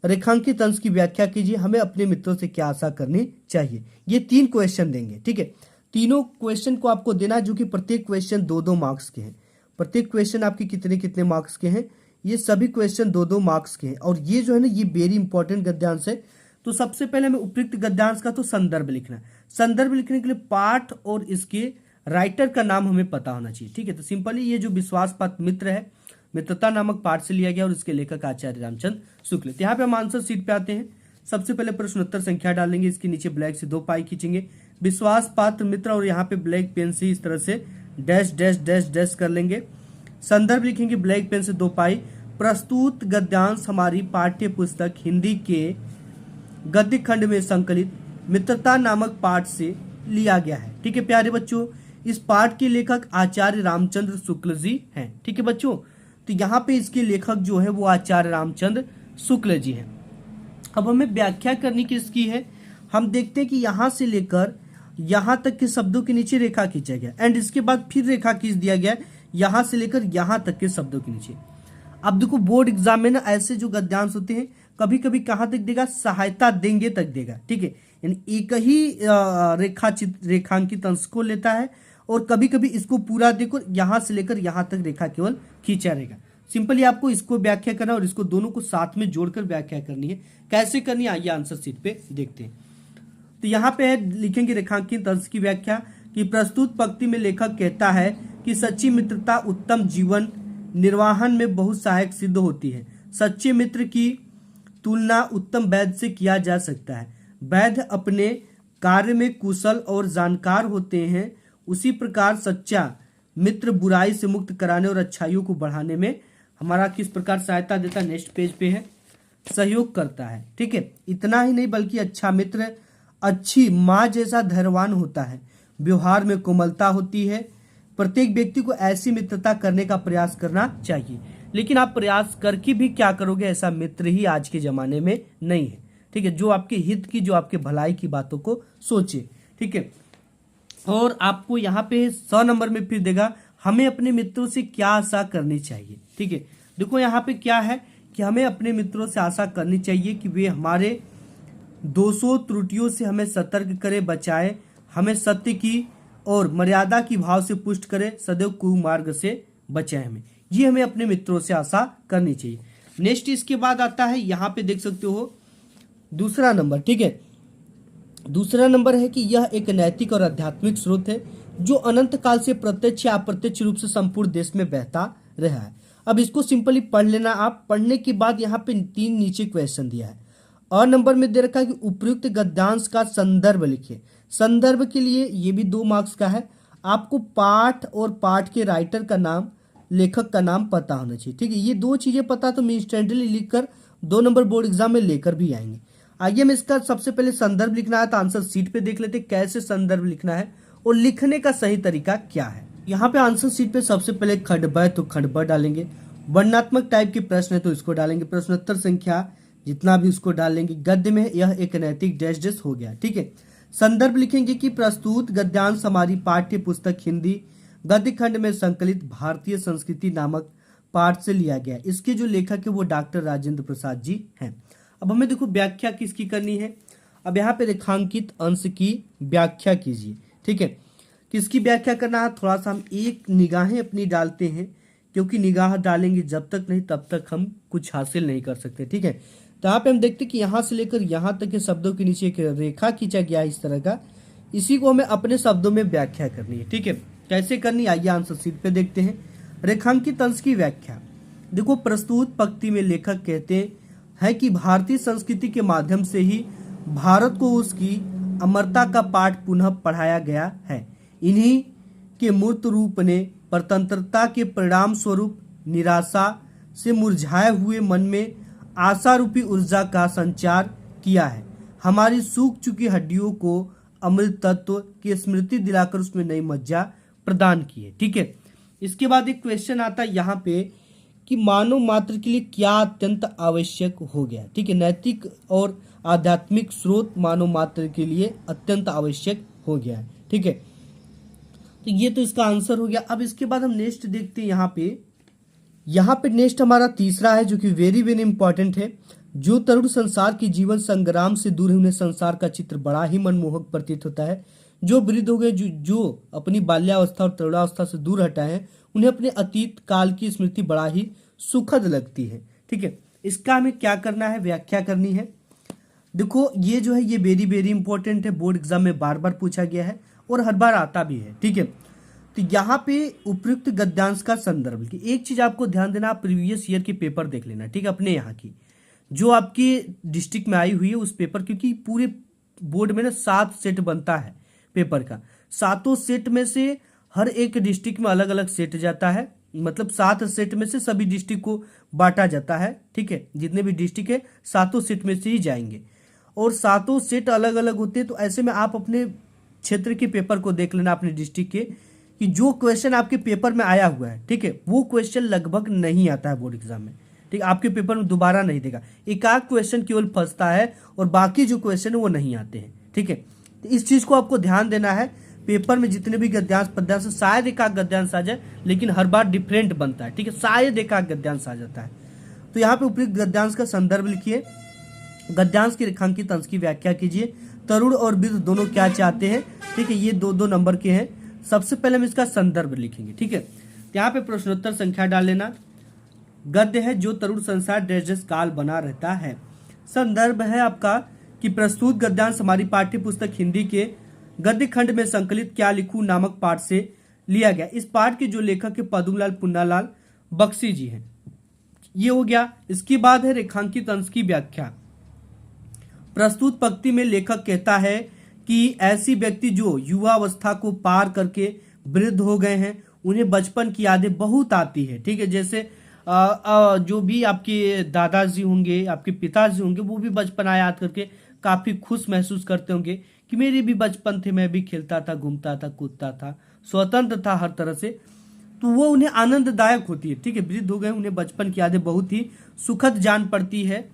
रेखांकित अंश की व्याख्या कीजिए, हमें अपने मित्रों से क्या आशा करनी चाहिए। ये 3 क्वेश्चन देंगे। ठीक है, तीनों क्वेश्चन को आपको देना है, जो कि प्रत्येक क्वेश्चन 2-2 मार्क्स के हैं। प्रत्येक क्वेश्चन आपके कितने कितने मार्क्स के हैं, ये सभी क्वेश्चन 2-2 मार्क्स के हैं। और ये जो है ना, ये वेरी इंपॉर्टेंट गद्यांश है। तो सबसे पहले हमें उपयुक्त गद्यांश का तो संदर्भ लिखना है। संदर्भ लिखने के लिए पाठ और इसके राइटर का नाम हमें पता होना चाहिए। ठीक है, तो सिंपली ये जो विश्वास पात्र मित्र है, मित्रता नामक पाठ से लिया गया, और इसके लेखक आचार्य रामचंद्र शुक्ल। यहाँ पे हम आंसर शीट पे आते हैं। सबसे पहले प्रश्नोत्तर संख्या डालेंगे, इसके नीचे ब्लैक से 2 पाई खींचेंगे, विश्वास पात्र मित्र, और यहाँ पे ब्लैक पेन से इस तरह से डैश डैश डैश डैश कर लेंगे। संदर्भ लिखेंगे ब्लैक पेन से 2 पाई। प्रस्तुत गद्यांश हमारी पाठ्य पुस्तक हिंदी के गद्य खंड में संकलित मित्रता नामक पाठ से लिया गया है। ठीक है प्यारे बच्चों, इस पाठ के लेखक आचार्य रामचंद्र शुक्ल जी हैं। ठीक है बच्चों, तो यहाँ पे इसके लेखक जो है वो आचार्य रामचंद्र शुक्ल जी हैं। अब हमें व्याख्या करनी किसकी है, हम देखते हैं कि यहाँ से लेकर यहाँ तक के शब्दों के नीचे रेखा खींचा गया, एंड इसके बाद फिर रेखा खींच दिया गया यहाँ से लेकर यहाँ तक के शब्दों के नीचे। अब देखो बोर्ड एग्जाम में ना ऐसे जो गद्यांश होते हैं, कभी कभी कहाँ तक देगा, सहायता देंगे तक देगा। ठीक है, यानी एक ही रेखांकित अंश को लेता है, और कभी कभी इसको पूरा देखो, यहाँ से लेकर यहाँ तक रेखा केवल खींचा रहेगा। सिंपली आपको इसको व्याख्या करना और इसको दोनों को साथ में जोड़कर व्याख्या करनी है। कैसे करनी है आइए आंसर शीट पे देखते हैं। तो यहाँ पे है, लिखेंगे रेखांकित अंश की व्याख्या कि प्रस्तुत पंक्ति में लेखक कहता है कि सच्ची मित्रता उत्तम जीवन निर्वाहन में बहुत सहायक सिद्ध होती है। सच्चे मित्र की तुलना उत्तम वैद्य से किया जा सकता है। वैद्य अपने कार्य में कुशल और जानकार होते हैं, उसी प्रकार सच्चा मित्र बुराई से मुक्त कराने और अच्छाइयों को बढ़ाने में हमारा किस प्रकार सहायता देता है, नेक्स्ट पेज पे है, सहयोग करता है। ठीक है, इतना ही नहीं बल्कि अच्छा मित्र अच्छी माँ जैसा धैर्यवान होता है, व्यवहार में कोमलता होती है। प्रत्येक व्यक्ति को ऐसी मित्रता करने का प्रयास करना चाहिए, लेकिन आप प्रयास करके भी क्या करोगे, ऐसा मित्र ही आज के जमाने में नहीं है। ठीक है, जो आपके हित की, जो आपके भलाई की बातों को सोचे। ठीक है, और आपको यहाँ पे 100 नंबर में फिर देगा हमें अपने मित्रों से क्या आशा करनी चाहिए। ठीक है, देखो यहाँ पे क्या है कि हमें अपने मित्रों से आशा करनी चाहिए कि वे हमारे दोषों त्रुटियों से हमें सतर्क करे, बचाए, हमें सत्य की और मर्यादा की भाव से पुष्ट करे, सदैव कुमार्ग से बचाए हमें। ये हमें अपने मित्रों से आशा करनी चाहिए। नेक्स्ट इसके बाद आता है, यहाँ पे देख सकते हो दूसरा नंबर। ठीक है, दूसरा नंबर है कि यह एक नैतिक और आध्यात्मिक स्रोत है जो अनंत काल से प्रत्यक्ष या अप्रत्यक्ष रूप से संपूर्ण देश में बहता रहा है। अब इसको सिंपली पढ़ लेना आप। पढ़ने के बाद यहाँ पे 3 नीचे क्वेश्चन दिया है। और नंबर में दे रखा है कि उपयुक्त गद्यांश का संदर्भ लिखिए। संदर्भ के लिए ये भी 2 मार्क्स का है। आपको पाठ और पाठ के राइटर का नाम, लेखक का नाम पता होना चाहिए। ठीक है, ये 2 चीजें पता तो हम इंस्टेंटली लिखकर 2 नंबर बोर्ड एग्जाम में लेकर भी आएंगे। आइए हम इसका सबसे पहले संदर्भ लिखना है, तो आंसर शीट पे देख लेते हैं कैसे संदर्भ लिखना है और लिखने का सही तरीका क्या है। यहाँ पे आंसर शीट पे सबसे पहले खंड ब तो खंड ब डालेंगे, वर्णनात्मक टाइप के प्रश्न है तो इसको डालेंगे, प्रश्नोत्तर संख्या जितना भी उसको डालेंगे। गद्य में यह एक नैतिक डैश डैश हो गया। ठीक है, संदर्भ लिखेंगे कि प्रस्तुत गद्यांश हमारी पाठ्य पुस्तक हिंदी गद्य खंड में संकलित भारतीय संस्कृति नामक पाठ से लिया गया। इसके जो लेखक है वो डॉक्टर राजेंद्र प्रसाद जी हैं। अब हमें देखो व्याख्या किसकी करनी है। अब यहाँ पे रेखांकित अंश की व्याख्या कीजिए। ठीक है, किसकी व्याख्या करना है, थोड़ा सा हम एक निगाहें अपनी डालते हैं, क्योंकि निगाह डालेंगे जब तक नहीं तब तक हम कुछ हासिल नहीं कर सकते। ठीक है, तो यहाँ पे हम देखते हैं कि यहाँ से लेकर यहाँ तक के शब्दों के नीचे एक रेखा खींचा गया इस तरह का, इसी को हमें अपने शब्दों में व्याख्या करनी है। ठीक है, कैसे करनी आइए आंसर शीट पे देखते हैं। रेखांकित अंश की व्याख्या देखो, प्रस्तुत पंक्ति में लेखक कहते हैं कि भारतीय संस्कृति के माध्यम से ही भारत को उसकी अमरता का पाठ पुनः पढ़ाया गया है। इन्हीं के मूर्त रूप ने स्वतंत्रता के परिणाम स्वरूप निराशा, से मुरझाए हुए मन में आशा रूपी ऊर्जा का संचार किया है। हमारी सूख चुकी हड्डियों को अमृत तत्व की स्मृति दिलाकर उसमें नई मज्जा प्रदान की है। ठीक है, इसके बाद एक क्वेश्चन आता है यहाँ पे कि मानव मात्र के लिए क्या अत्यंत आवश्यक हो गया। ठीक है, नैतिक और आध्यात्मिक स्रोत मानव मात्र के लिए अत्यंत आवश्यक हो गया है। ठीक है, तो ये तो इसका आंसर हो गया। अब इसके बाद हम नेक्स्ट देखते हैं यहाँ पे नेक्स्ट हमारा तीसरा है जो कि वेरी वेरी इंपॉर्टेंट है। जो तरुण संसार की जीवन संग्राम से दूर है उन्हें संसार का चित्र बड़ा ही मनमोहक प्रतीत होता है। जो वृद्ध हो गए, जो अपनी बाल्यावस्था और तरुणावस्था से दूर हटाए हैं, उन्हें अपने अतीत काल की स्मृति बड़ा ही सुखद लगती है। ठीक है, इसका हमें क्या करना है, व्याख्या करनी है। देखो ये जो है ये वेरी वेरी इंपॉर्टेंट है, बोर्ड एग्जाम में बार बार पूछा गया है और हर बार आता भी है। ठीक है, तो यहाँ पे उपयुक्त गद्यांश का संदर्भ की एक चीज आपको ध्यान देना, आप प्रीवियस ईयर की पेपर देख लेना। ठीक है, अपने यहाँ की जो आपकी डिस्ट्रिक्ट में आई हुई है उस पेपर, क्योंकि पूरे बोर्ड में ना 7 सेट बनता है पेपर का। 7 सेट में से हर एक डिस्ट्रिक्ट में अलग अलग सेट जाता है, मतलब 7 सेट में से सभी डिस्ट्रिक्ट को बांटा जाता है। ठीक है, जितने भी डिस्ट्रिक्ट है 7 सेट में से ही जाएंगे और 7 सेट अलग अलग होते हैं। तो ऐसे में आप अपने क्षेत्र के पेपर को देख लेना, अपने डिस्ट्रिक्ट के, कि जो क्वेश्चन आपके पेपर में आया हुआ है, ठीक है, वो क्वेश्चन लगभग नहीं आता है बोर्ड एग्जाम में। ठीक, आपके पेपर में दोबारा नहीं देगा, एक आध क्वेश्चन केवल फंसता है और बाकी जो क्वेश्चन है वो नहीं आते हैं। ठीक है, तो इस चीज को आपको ध्यान देना है। पेपर में जितने भी गद्यांश पद्यांश, शायद एक आध गद्यांश आ जाए, लेकिन हर बार डिफरेंट बनता है। ठीक है, शायद एक आध गद्यांश आ जाता है। तो यहाँ पे उपयुक्त गद्यांश का संदर्भ लिखिए, गद्यांश के रेखांकित अंश की व्याख्या कीजिए, तरुण और वृद्ध दोनों क्या चाहते हैं। ठीक है, ये 2-2 नंबर के हैं। सबसे पहले हम इसका संदर्भ लिखेंगे। ठीक है, यहाँ पे प्रश्नोत्तर संख्या डाल लेना। गद्य है जो तरुण संसार डैश काल बना रहता है। संदर्भ है आपका कि प्रस्तुत गद्यांश हमारी पाठ्य पुस्तक हिंदी के गद्य खंड में संकलित क्या लिखूं नामक पाठ से लिया गया। इस पाठ के जो लेखक है पद्मलाल पुन्नालाल बख्शी जी हैं। ये हो गया। इसके बाद है रेखांकित अंश की व्याख्या। प्रस्तुत पंक्ति में लेखक कहता है कि ऐसी व्यक्ति जो युवावस्था को पार करके वृद्ध हो गए हैं उन्हें बचपन की यादें बहुत आती है। ठीक है, जैसे जो भी आपके दादाजी होंगे, आपके पिताजी होंगे, वो भी बचपना याद करके काफी खुश महसूस करते होंगे कि मेरे भी बचपन थे, मैं भी खेलता था, घूमता था, कूदता था, स्वतंत्र था हर तरह से। तो वो उन्हें आनंददायक होती है। ठीक है, वृद्ध हो गए, उन्हें बचपन की यादें बहुत ही सुखद जान पड़ती है।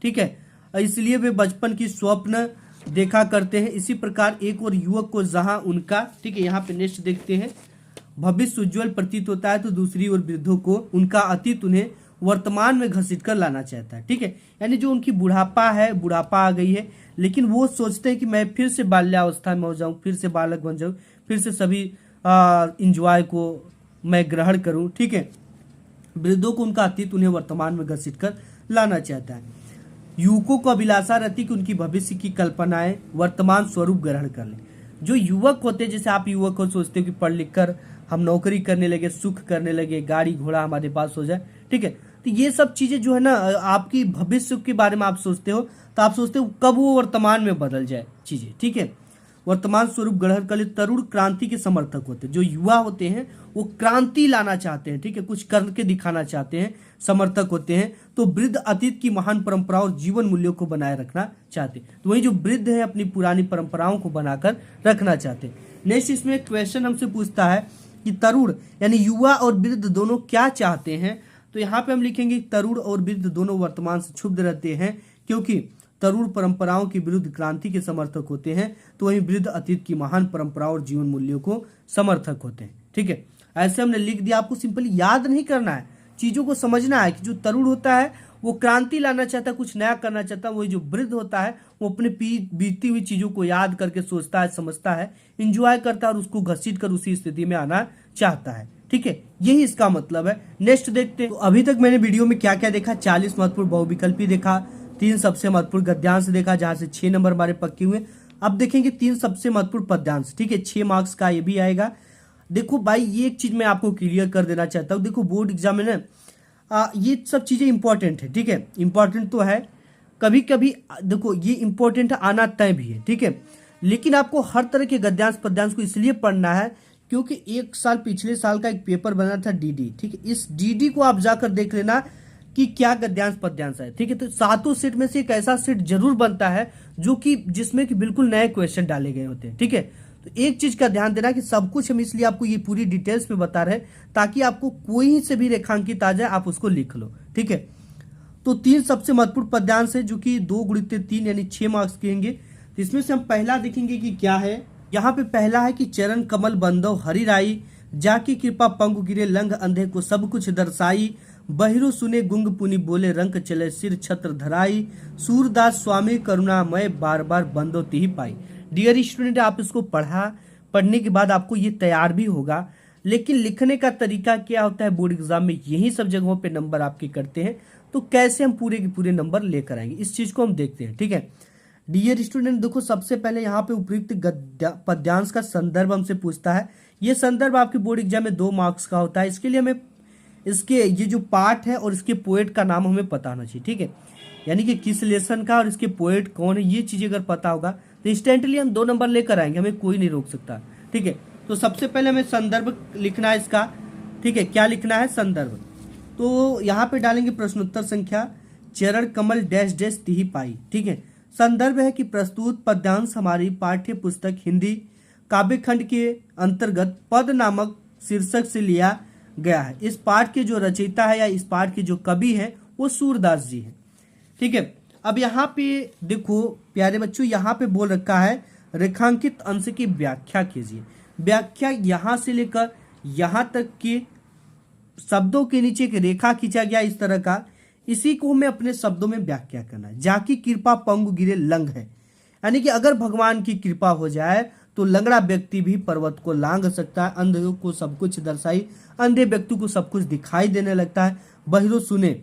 ठीक है, इसलिए वे बचपन की स्वप्न देखा करते हैं। इसी प्रकार एक और युवक को जहां उनका, ठीक है, यहाँ पे नेक्स्ट देखते हैं, भविष्य उज्ज्वल प्रतीत होता है, तो दूसरी ओर वृद्धों को उनका अतीत उन्हें वर्तमान में घसीट कर लाना चाहता है। ठीक है, यानी जो उनकी बुढ़ापा है, बुढ़ापा आ गई है, लेकिन वो सोचते हैं कि मैं फिर से बाल्यावस्था में हो जाऊं, फिर से बालक बन जाऊं, फिर से सभी इंजॉय को मैं ग्रहण करूं। ठीक है, वृद्धों को उनका अतीत उन्हें वर्तमान में घसीट कर लाना चाहता है। युवकों को अभिलाषा रहती कि उनकी भविष्य की कल्पनाएं वर्तमान स्वरूप ग्रहण कर लें। जो युवक होते हैं, जैसे आप युवक को सोचते हो कि पढ़ लिख कर हम नौकरी करने लगे, सुख करने लगे, गाड़ी घोड़ा हमारे पास हो जाए। ठीक है, तो ये सब चीजें जो है ना, आपकी भविष्य के बारे में आप सोचते हो, तो आप सोचते हो कब वो वर्तमान में बदल जाए चीजें। ठीक है, वर्तमान स्वरूप ग्रहण कर ले। तरुण क्रांति के समर्थक होते हैं। जो युवा होते हैं वो क्रांति लाना चाहते हैं। ठीक है, कुछ करके दिखाना चाहते हैं, समर्थक होते हैं। तो वृद्ध अतीत की महान परंपराओं और जीवन मूल्यों को बनाए रखना चाहते हैं। तो वही जो वृद्ध है अपनी पुरानी परंपराओं को बनाकर रखना चाहते हैं। नेक्स्ट इसमें क्वेश्चन हमसे पूछता है कि तरुण यानी युवा और वृद्ध दोनों क्या चाहते हैं। तो यहाँ पे हम लिखेंगे तरुण और वृद्ध दोनों वर्तमान से क्षुब्ध रहते हैं, क्योंकि तरुण परंपराओं के विरुद्ध क्रांति के समर्थक होते हैं, तो वहीं वृद्ध अतीत की महान परंपराओं और जीवन मूल्यों को समर्थक होते हैं। ठीक है, ऐसे हमने लिख दिया। आपको सिंपली याद नहीं करना है, चीजों को समझना है कि जो तरुण होता है वो क्रांति लाना चाहता है, कुछ नया करना चाहता है। वही जो वृद्ध होता है वो अपने बीती हुई चीजों को याद करके सोचता है, समझता है, इंजॉय करता है और उसको घसीट कर उसी स्थिति में आना चाहता है। ठीक है, यही इसका मतलब है। नेक्स्ट देखते हैं। तो अभी तक मैंने वीडियो में क्या क्या देखा, 40 महत्वपूर्ण बहुविकल्पी देखा, 3 सबसे महत्वपूर्ण गद्यांश देखा जहां से 6 नंबर हमारे पक्के हुए। अब देखेंगे 3 सबसे महत्वपूर्ण पद्यांश। ठीक है, 6 मार्क्स का ये भी आएगा। देखो भाई, ये एक चीज मैं आपको क्लियर कर देना चाहता हूँ। देखो बोर्ड एग्जाम में ना ये सब चीजें इंपॉर्टेंट है। ठीक है, इंपॉर्टेंट तो है, कभी कभी देखो ये इंपॉर्टेंट आना तय भी है। ठीक है, लेकिन आपको हर तरह के गद्यांश पद्यांश को इसलिए पढ़ना है क्योंकि एक साल पिछले साल का एक पेपर बना था डीडी। ठीक है, इस डीडी को आप जाकर देख लेना, कि क्या गद्यांश पद्यांश है। ठीक है, तो सातों सेट में से एक ऐसा सेट जरूर बनता है जो कि जिसमें कि बिल्कुल नए क्वेश्चन डाले गए होते हैं। ठीक है, तो एक चीज का ध्यान देना कि सब कुछ हम इसलिए आपको ये पूरी डिटेल्स में बता रहे हैं ताकि आपको कोई से भी रेखांकित आ जाए आप उसको लिख लो। ठीक है, तो 3 सबसे महत्वपूर्ण पद्यांश है जो कि 2 × 3 यानी 6 मार्क्स के होंगे। तो इसमें से हम पहला देखेंगे कि क्या है। यहाँ पे पहला है कि चरण कमल बंदो हरि राई, जाकी कृपा पंगु गिरे लंघ अंधे को सब कुछ दर्शाई, बहिरो सुने गुंग पुनि बोले रंक चले सिर छत्र धराई, सूरदास स्वामी करुणामय बार बार बंदो तिहि पाई। डियर स्टूडेंट, आप इसको पढ़ने के बाद आपको ये तैयार भी होगा, लेकिन लिखने का तरीका क्या होता है बोर्ड एग्जाम में, यही सब जगहों पे नंबर आपके करते हैं। तो कैसे हम पूरे के पूरे नंबर लेकर आएंगे इस चीज को हम देखते हैं। ठीक है डियर स्टूडेंट, देखो सबसे पहले यहाँ पे उपयुक्त पद्यांश का संदर्भ हमसे पूछता है। ये संदर्भ आपके बोर्ड एग्जाम में 2 मार्क्स का होता है। इसके लिए हमें इसके ये जो पार्ट है और इसके पोएट का नाम हमें पता होना चाहिए। ठीक है, यानी कि किस लेसन का और इसके पोएट कौन है, ये चीजें अगर पता होगा तो इंस्टेंटली हम 2 नंबर लेकर आएंगे, हमें कोई नहीं रोक सकता। ठीक है, तो सबसे पहले हमें संदर्भ लिखना है इसका। ठीक है, क्या लिखना है, संदर्भ। तो यहाँ पे डालेंगे प्रश्नोत्तर संख्या चरण कमल डैश डैश तिहि पाई। ठीक है, संदर्भ है कि प्रस्तुत पद्यांश हमारी पाठ्य पुस्तक हिंदी काव्य खंड के अंतर्गत पद नामक शीर्षक से लिया गया है। इस पाठ के जो रचयिता है या इस पाठ के जो कवि है वो सूरदास जी है। ठीक है, अब यहाँ पे देखो प्यारे बच्चों, यहाँ पे बोल रखा है रेखांकित अंश की व्याख्या कीजिए। व्याख्या यहाँ से लेकर यहाँ तक के शब्दों के नीचे एक रेखा खींचा गया इस तरह का, इसी को हमें अपने शब्दों में व्याख्या करना है। जाकी कृपा पंगु गिरे लंघ है, यानी कि अगर भगवान की कृपा हो जाए तो लंगड़ा व्यक्ति भी पर्वत को लांघ सकता है, अंधे को सब कुछ दर्शाई, अंधे व्यक्ति को सब कुछ दिखाई देने लगता है, बहिरो सुने,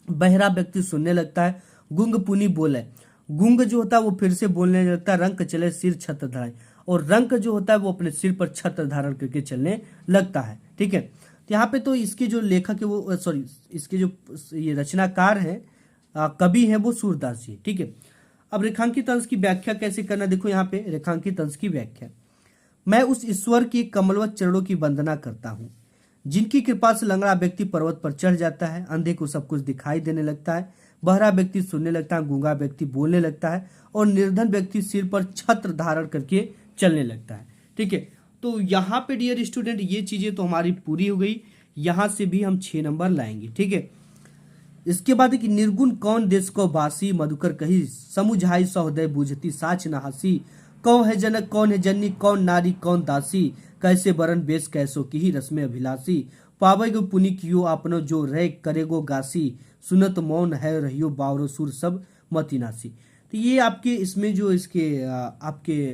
बहरा व्यक्ति सुनने लगता है, गुंग पुनी बोले, गुंग जो होता है वो फिर से बोलने लगता है, रंक चले सिर छत्र धराए, और रंक जो होता है वो अपने सिर पर छत्र धारण करके चलने लगता है। ठीक है, तो यहाँ पे तो इसके जो लेखक है वो इसके जो ये रचनाकार है कवि है वो सूरदास जी। ठीक है, अब रेखांकित अंश की व्याख्या कैसे करना, देखो यहाँ पे रेखांकित अंश की व्याख्या। मैं उस ईश्वर के कमलवत चरणों की वंदना करता हूँ जिनकी कृपा से लंगड़ा व्यक्ति पर्वत पर चढ़ जाता है, अंधे को सब कुछ दिखाई देने लगता है, बहरा व्यक्ति सुनने लगता है, गूंगा व्यक्ति बोलने लगता है, और निर्धन व्यक्ति सिर पर छत्र धारण करके चलने लगता है। ठीक है, तो यहाँ पे डियर स्टूडेंट ये चीजें तो हमारी पूरी हो गई, यहाँ से भी हम 6 नंबर लाएंगे। ठीक है, इसके बाद कि निर्गुण कौन देश को बासी, मधुकर कही समुझाई सौदय बूझती साच न हसी, कौन है जनक कौन है जननी, कौन नारी कौन दासी, कैसे बरन बेस कैसो की ही रस्म अभिलाषी, पावेगो पुनि कियो आपनो जो रह करेगो गासी, सुनत मौन है रहियो बावरो सुर सब मतिनासी। तो ये आपके इसमें जो इसके आपके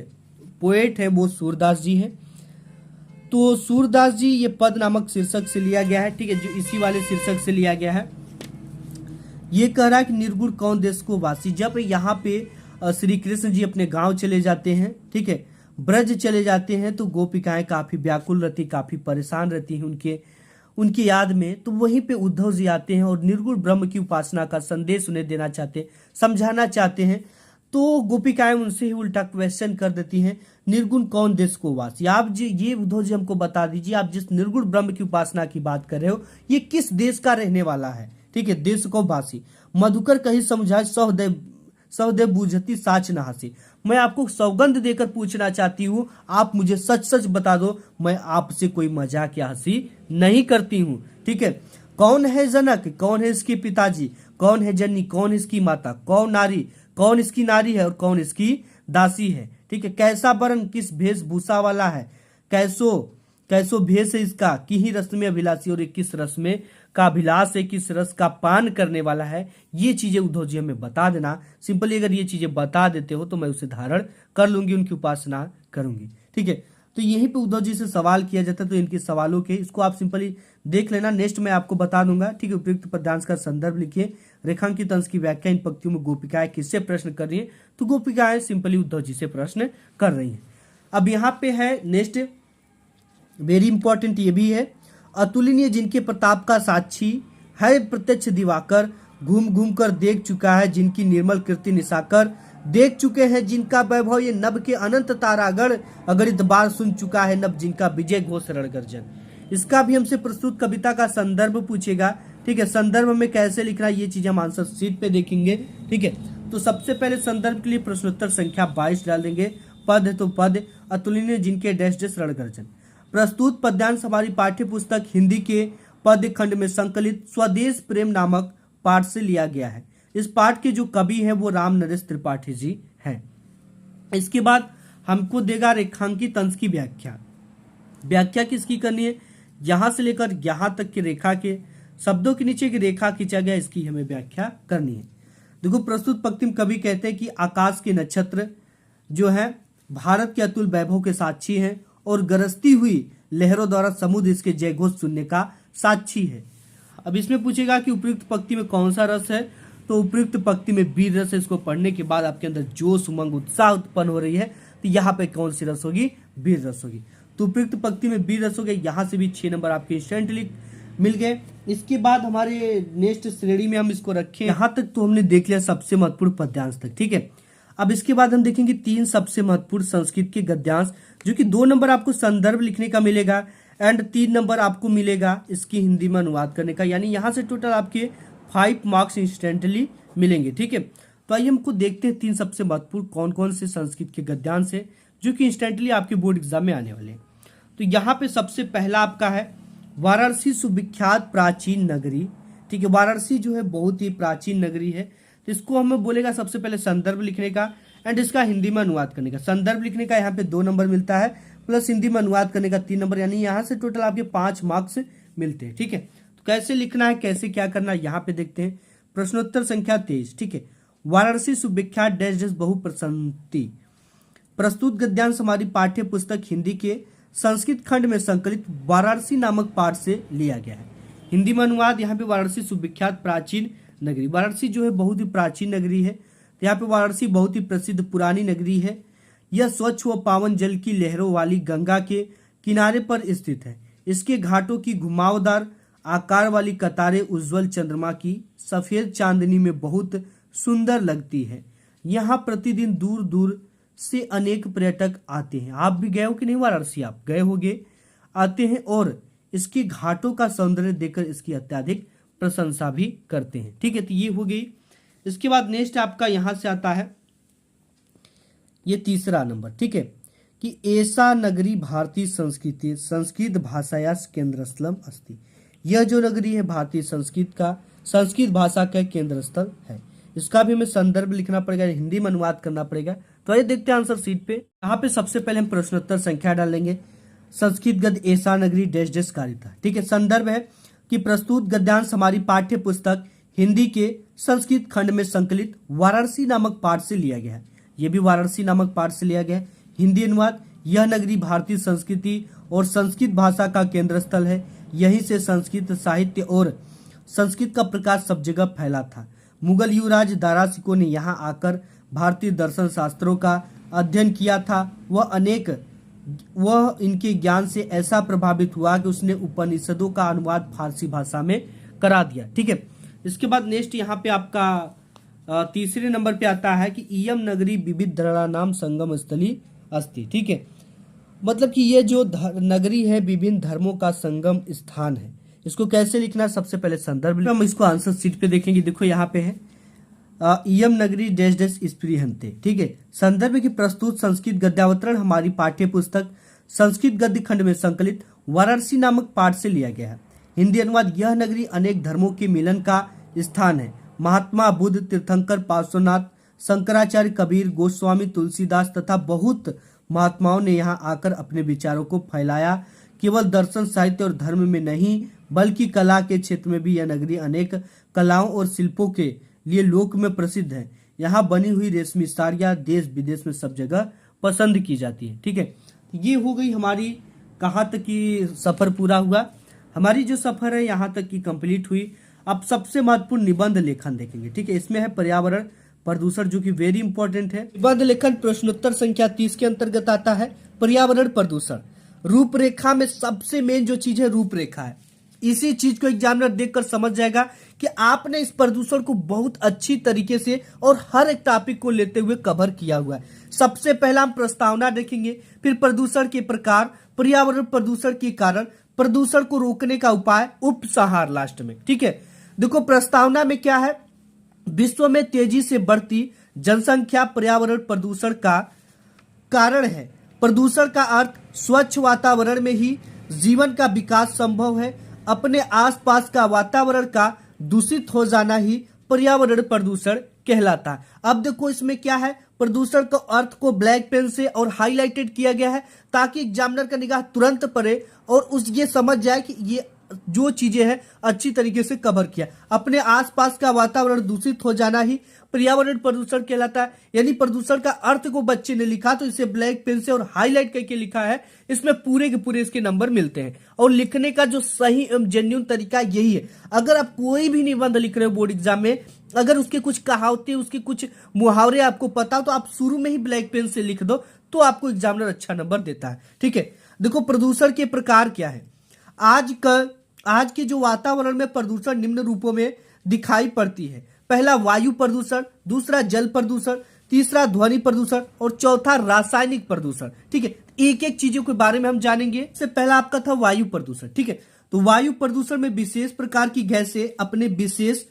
पोएट है वो सूरदास जी है। तो सूरदास जी ये पद नामक शीर्षक से लिया गया है। ठीक है, जो इसी वाले शीर्षक से लिया गया है। ये कह रहा है कि निर्गुण कौन देश को वासी, जब यहाँ पे श्री कृष्ण जी अपने गांव चले जाते हैं, ठीक है, ब्रज चले जाते हैं, तो गोपिकाएं काफी व्याकुल रहती, काफी परेशान रहती हैं उनकी याद में। तो वहीं पे उद्धव जी आते हैं और निर्गुण ब्रह्म की उपासना का संदेश उन्हें देना चाहते हैं, समझाना चाहते हैं। तो गोपिकाएं उनसे ही उल्टा क्वेश्चन कर देती हैं, निर्गुण कौन देश को वासी, आप जी ये उद्धव जी हमको बता दीजिए, आप जिस निर्गुण ब्रह्म की उपासना की बात कर रहे हो ये किस देश का रहने वाला है। ठीक है, देश को वासी, मधुकर कहीं समझाए सहदेव बूझती साच न हंसी, मैं आपको सौगंध देकर पूछना चाहती हूँ, आप मुझे सच सच बता दो, मैं आपसे कोई मजाक या हंसी नहीं करती हूँ। ठीक है, कौन है जनक, कौन है इसके पिताजी, कौन है जननी, कौन इसकी माता, कौन इसकी नारी है और कौन इसकी दासी है। ठीक है, कैसा वर्ण किस वेशभूषा वाला है, कैसो भेष है इसका, की ही रस में अभिलाषी, और किस रस में का अभिलाष है, किस रस का पान करने वाला है। ये चीजें उद्धव जी हमें बता देना। सिंपली अगर ये चीजें बता देते हो तो मैं उसे धारण कर लूंगी, उनकी उपासना करूंगी। ठीक है, तो यहीं पे उद्धव जी से सवाल किया जाता है, तो इनके सवालों के इसको आप सिंपली देख लेना, नेक्स्ट मैं आपको बता दूंगा। ठीक है, उपयुक्त पद्यांश का संदर्भ लिखिए, रेखांकित अंश की व्याख्या, इन पंक्तियों में गोपिकाएं किससे प्रश्न कर रही है, तो गोपिकाएं सिंपली उद्धव जी से प्रश्न कर रही है। अब यहाँ पे है नेक्स्ट वेरी इंपॉर्टेंट, ये भी है, अतुलनीय जिनके प्रताप का साक्षी है प्रत्यक्ष दिवाकर, घूम घूम कर देख चुका है जिनकी निर्मल कृति निशाकर, देख चुके हैं जिनका वैभव ये नभ के अनंत तारागण, अगणित बार सुन चुका है नभ जिनका विजय घोष रणगर्जन। इसका भी हमसे प्रस्तुत कविता का संदर्भ पूछेगा। ठीक है। संदर्भ में कैसे लिखना है ये चीज हम आंसर शीट पे देखेंगे, ठीक है। तो सबसे पहले संदर्भ के लिए प्रश्नोत्तर संख्या 22 डाल देंगे। पद है तो पद अतुलनीय जिनके डैश डैश रणगर्जन। प्रस्तुत पद्यांश हमारी पाठ्य पुस्तक हिंदी के पद्य खंड में संकलित स्वदेश प्रेम नामक पाठ से लिया गया है। इस पाठ के जो कवि हैं वो राम नरेश त्रिपाठी जी हैं। इसके बाद हमको देगा रेखांकित अंश की व्याख्या। व्याख्या किसकी करनी है? यहां से लेकर यहां तक की रेखा के शब्दों के नीचे की रेखा खींचा गया, इसकी हमें व्याख्या करनी है। देखो, प्रस्तुत पंक्ति में कवि कहते हैं कि आकाश के नक्षत्र जो है भारत के अतुल वैभव के साक्षी हैं और गरजती हुई लहरों द्वारा समुद्र इसके जयघोष सुनने का साक्षी है। अब इसमें पूछेगा कि उपयुक्त पंक्ति में कौन सा रस है, तो उपयुक्त पंक्ति में वीर रस है। इसको पढ़ने के बाद आपके अंदर जोश उमंग उत्साह उत्पन्न हो रही है, तो यहाँ पे कौन सी रस होगी? वीर रस होगी। तो उपयुक्त पंक्ति में वीर रस हो गया। यहाँ से भी 6 नंबर आपके इंस्टेंटली मिल गए। इसके बाद हमारे नेक्स्ट श्रेणी में हम इसको रखें। यहाँ तक तो हमने देख लिया सबसे महत्वपूर्ण पद्यांश तक, ठीक है। अब इसके बाद हम देखेंगे 3 सबसे महत्वपूर्ण संस्कृत के गद्यांश, जो कि 2 नंबर आपको संदर्भ लिखने का मिलेगा एंड 3 नंबर आपको मिलेगा इसकी हिंदी में अनुवाद करने का। यानी यहाँ से टोटल आपके 5 मार्क्स इंस्टेंटली मिलेंगे, ठीक है। तो आइए हमको देखते हैं 3 सबसे महत्वपूर्ण कौन कौन से संस्कृत के गद्यांश है जो कि इंस्टेंटली आपके बोर्ड एग्जाम में आने वाले हैं। तो यहाँ पे सबसे पहला आपका है वाराणसी सुविख्यात प्राचीन नगरी, ठीक है। वाराणसी जो है बहुत ही प्राचीन नगरी है, तो इसको हमें बोलेगा सबसे पहले संदर्भ लिखने का एंड इसका हिंदी में अनुवाद करने का। संदर्भ लिखने का यहाँ पे 2 नंबर मिलता है, प्लस हिंदी में अनुवाद करने का 3 नंबर, यानी यहाँ से टोटल आपके 5 मार्क्स मिलते हैं, ठीक है। तो कैसे लिखना है, कैसे क्या करना है, यहाँ पे देखते हैं। प्रश्नोत्तर संख्या 23, ठीक है। वाराणसी सुविख्यात डैश डैश बहुप्रसन्नति। प्रस्तुत गद्यांश हमारी पाठ्य पुस्तक हिंदी के संस्कृत खंड में संकलित वाराणसी नामक पाठ से लिया गया है। हिंदी में अनुवाद यहाँ पे वाराणसी सुविख्यात प्राचीन नगरी। वाराणसी जो है बहुत ही प्राचीन नगरी है, तो यहाँ पे वाराणसी बहुत ही प्रसिद्ध पुरानी नगरी है। यह स्वच्छ व पावन जल की लहरों वाली गंगा के किनारे पर स्थित है। इसके घाटों की घुमावदार आकार वाली कतारें उज्जवल चंद्रमा की सफेद चांदनी में बहुत सुंदर लगती है। यहाँ प्रतिदिन दूर दूर से अनेक पर्यटक आते हैं। आप भी गए हो कि नहीं वाराणसी? आप गए होगे, आते हैं और इसके घाटों का सौंदर्य देखकर इसकी अत्यधिक प्रशंसा भी करते हैं, ठीक है। तो ये हो गई। इसके बाद नेक्स्ट आपका यहां से आता है ये तीसरा नंबर, ठीक है, कि ऐसा नगरी भारतीय संस्कृति संस्कृत भाषाया केंद्र स्थलम अस्ति। यह जो नगरी है भारतीय संस्कृत भाषा का केंद्र स्थल है। इसका भी हमें संदर्भ लिखना पड़ेगा, हिंदी में अनुवाद करना पड़ेगा। तो आइए देखते हैं आंसर शीट पे। यहाँ पे सबसे पहले हम प्रश्नोत्तर संख्या डालेंगे। संस्कृत गद्य ऐसा नगरी डैश डैश कारिता, ठीक है। संदर्भ है कि प्रस्तुत गद्यांश हमारी पाठ्य पुस्तक हिंदी के संस्कृत खंड में संकलित वाराणसी नामक पाठ से लिया गया है। यह भी वाराणसी नामक पाठ से लिया गया है। हिंदी अनुवाद, यह नगरी भारतीय संस्कृति और संस्कृत भाषा का केंद्र स्थल है। यहीं से संस्कृत साहित्य और संस्कृत का प्रकाश सब जगह फैला था। मुगल युवराज दारा सिकोह ने यहाँ आकर भारतीय दर्शन शास्त्रों का अध्ययन किया था। वह इनके ज्ञान से ऐसा प्रभावित हुआ कि उसने उपनिषदों का अनुवाद फारसी भाषा में करा दिया, ठीक है। इसके बाद नेक्स्ट यहाँ पे आपका तीसरे नंबर पे आता है कि इयम नगरी विविध धर्माणाम संगम स्थली अस्ति, ठीक है। मतलब कि ये जो नगरी है विभिन्न धर्मों का संगम स्थान है। इसको कैसे लिखना है, सबसे पहले संदर्भ हम इसको आंसर शीट पे देखेंगे। देखो यहाँ पे है इयम नगरी डैश डैश स्पृहन्ते, ठीक है। संदर्भ की प्रस्तुत संस्कृत गद्यावतरण हमारी पाठ्य पुस्तक संस्कृत गद्य खंड में संकलित वाराणसी नामक पाठ से लिया गया है। हिंदी अनुवाद, यह नगरी अनेक धर्मों के मिलन का स्थान है। महात्मा बुद्ध, तीर्थंकर, पार्श्वनाथ, शंकराचार्य, कबीर, गोस्वामी, तुलसीदास तथा बहुत महात्माओं ने यहाँ आकर अपने विचारों को फैलाया। केवल दर्शन, साहित्य और धर्म में नहीं बल्कि कला के क्षेत्र में भी यह नगरी अनेक कलाओं और शिल्पों के लिए लोक में प्रसिद्ध है। यहाँ बनी हुई रेशमी साड़ियाँ देश विदेश में सब जगह पसंद की जाती है, ठीक है। ये हो गई हमारी कहाँ तक की सफर पूरा हुआ। हमारी जो सफर है यहाँ तक की कंप्लीट हुई। अब सबसे महत्वपूर्ण निबंध लेखन देखेंगे, ठीक है। इसमें है पर्यावरण प्रदूषण, जो कि वेरी इंपॉर्टेंट है। निबंध लेखन प्रश्नोत्तर संख्या 30 के अंतर्गत आता है। पर्यावरण प्रदूषण रूपरेखा में सबसे मेन जो चीज है रूपरेखा है। इसी चीज को एग्जामिनर देखकर समझ जाएगा कि आपने इस प्रदूषण को बहुत अच्छी तरीके से और हर एक टॉपिक को लेते हुए कवर किया हुआ है। सबसे पहला हम प्रस्तावना देखेंगे, फिर प्रदूषण के प्रकार, पर्यावरण प्रदूषण के कारण, प्रदूषण को रोकने का उपाय, उपसंहार लास्ट में, ठीक है। देखो प्रस्तावना में क्या है, विश्व में तेजी से बढ़ती जनसंख्या पर्यावरण प्रदूषण का कारण है। प्रदूषण का अर्थ स्वच्छ वातावरण में ही जीवन का विकास संभव है। अपने आसपास का वातावरण का दूषित हो जाना ही पर्यावरण प्रदूषण कहलाता है। अब देखो इसमें क्या है, प्रदूषण का अर्थ को ब्लैक पेन से और हाईलाइटेड किया गया है ताकि एग्जामिनर का निगाह तुरंत पड़े और उस ये समझ जाए कि ये जो चीजें हैं अच्छी तरीके से कवर किया। अपने आसपास का वातावरण दूषित हो जाना ही पर्यावरण प्रदूषण कहलाता है। यानी प्रदूषण का अर्थ को बच्चे ने लिखा तो इसे ब्लैक पेन से और हाईलाइट करके लिखा है। इसमें पूरे के पूरे इसके नंबर मिलते हैं और लिखने का जो सही एवं जेन्युइन तरीका यही है। अगर आप कोई भी निबंध लिख रहे हो बोर्ड एग्जाम में, अगर उसके कुछ कहावतें, उसके कुछ मुहावरे आपको पता हो तो आप शुरू में ही ब्लैक पेन से लिख दो तो आपको एग्जामिनर अच्छा नंबर देता है। ठीक है, देखो प्रदूषण के प्रकार क्या है। आज के जो वातावरण में प्रदूषण निम्न रूपों में दिखाई पड़ती है। पहला वायु प्रदूषण, दूसरा जल प्रदूषण, तीसरा ध्वनि प्रदूषण और चौथा रासायनिक प्रदूषण। ठीक है, एक एक चीजों के बारे में हम जानेंगे। इससे पहला आपका था वायु प्रदूषण। ठीक है, तो वायु प्रदूषण में विशेष प्रकार की गैसें अपने विशेष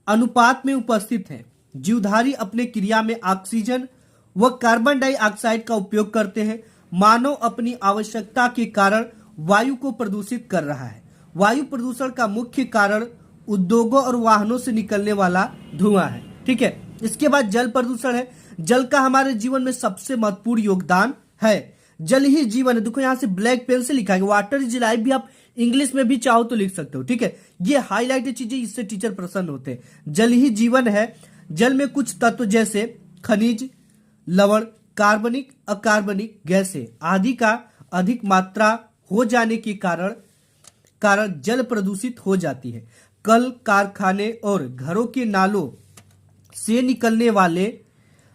अनुपात में उपस्थित हैं। जीवधारी अपने क्रिया में ऑक्सीजन व कार्बन डाइऑक्साइड का उपयोग करते हैं। मानव अपनी आवश्यकता के कारण वायु को प्रदूषित कर रहा है। वायु प्रदूषण का मुख्य कारण उद्योगों और वाहनों से निकलने वाला धुआं है। ठीक है, इसके बाद जल प्रदूषण है। जल का हमारे जीवन में सबसे महत्वपूर्ण योगदान है। जल ही जीवन है। देखो यहाँ से ब्लैक पेन से लिखा है, वाटर इज लाइफ भी आप इंग्लिश में भी चाहो तो लिख सकते हो। ठीक है, ये हाईलाइटेड चीजें, इससे टीचर प्रसन्न होते हैं। जल ही जीवन है। जल में कुछ तत्व जैसे खनिज, लवण, कार्बनिक, अकार्बनिक गैसें आदि का अधिक मात्रा हो जाने के कारण जल प्रदूषित हो जाती है। कल कारखाने और घरों के नालों से निकलने वाले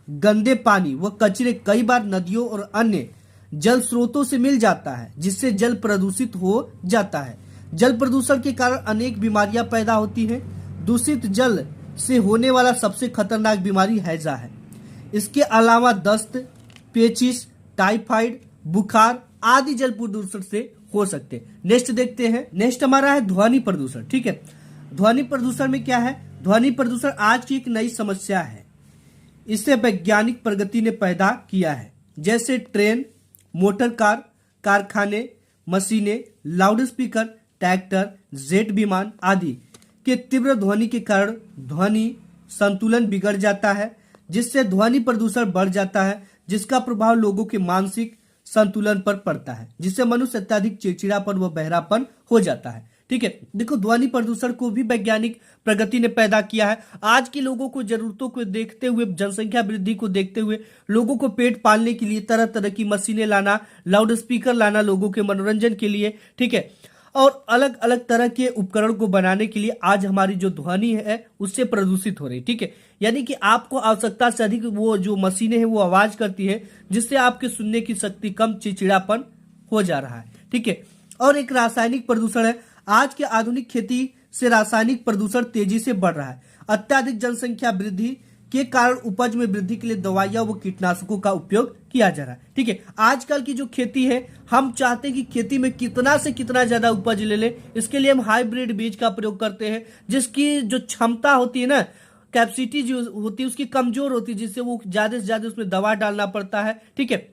गंदे पानी व कचरे कई बार नदियों और अन्य जल स्रोतों से मिल जाता है, जिससे जल प्रदूषित हो जाता है। जल प्रदूषण के कारण अनेक बीमारियां पैदा होती हैं। दूषित जल से होने वाला सबसे खतरनाक बीमारी हैजा है। इसके अलावा दस्त, पेचिश, टाइफाइड, बुखार आदि जल प्रदूषण से हो सकते हैं। नेक्स्ट देखते हैं। नेक्स्ट हमारा है ध्वनि प्रदूषण। ठीक है, ध्वनि प्रदूषण में क्या है, ध्वनि प्रदूषण आज की एक नई समस्या है। इसे वैज्ञानिक प्रगति ने पैदा किया है, जैसे ट्रेन, मोटर कार, कारखाने, मशीनें, लाउड स्पीकर, ट्रैक्टर, जेट विमान आदि के तीव्र ध्वनि के कारण ध्वनि संतुलन बिगड़ जाता है, जिससे ध्वनि प्रदूषण बढ़ जाता है, जिसका प्रभाव लोगों के मानसिक संतुलन पर पड़ता है, जिससे मनुष्य अत्यधिक चिड़चिड़ापन व बहरापन हो जाता है। ठीक है, देखो ध्वनि प्रदूषण को भी वैज्ञानिक प्रगति ने पैदा किया है। आज के लोगों को जरूरतों को देखते हुए, जनसंख्या वृद्धि को देखते हुए, लोगों को पेट पालने के लिए तरह तरह की मशीनें लाना, लाउड स्पीकर लाना लोगों के मनोरंजन के लिए, ठीक है, और अलग अलग तरह के उपकरण को बनाने के लिए आज हमारी जो ध्वनि है उससे प्रदूषित हो रही। ठीक है, यानी कि आपको आवश्यकता से अधिक वो जो मशीनें हैं वो आवाज करती है, जिससे आपके सुनने की शक्ति कम, चिड़चिड़ापन हो जा रहा है। ठीक है, और एक रासायनिक प्रदूषण है। आज के आधुनिक खेती से रासायनिक प्रदूषण तेजी से बढ़ रहा है। अत्यधिक जनसंख्या वृद्धि के कारण उपज में वृद्धि के लिए दवाइयां व कीटनाशकों का उपयोग किया जा रहा है। ठीक है, आजकल की जो खेती है, हम चाहते हैं कि खेती में कितना से कितना ज्यादा उपज ले ले। इसके लिए हम हाइब्रिड बीज का प्रयोग करते हैं, जिसकी जो क्षमता होती है ना, कैपेसिटी जो होती है उसकी कमजोर होती है, जिससे वो ज्यादा से ज्यादा उसमें दवा डालना पड़ता है। ठीक है,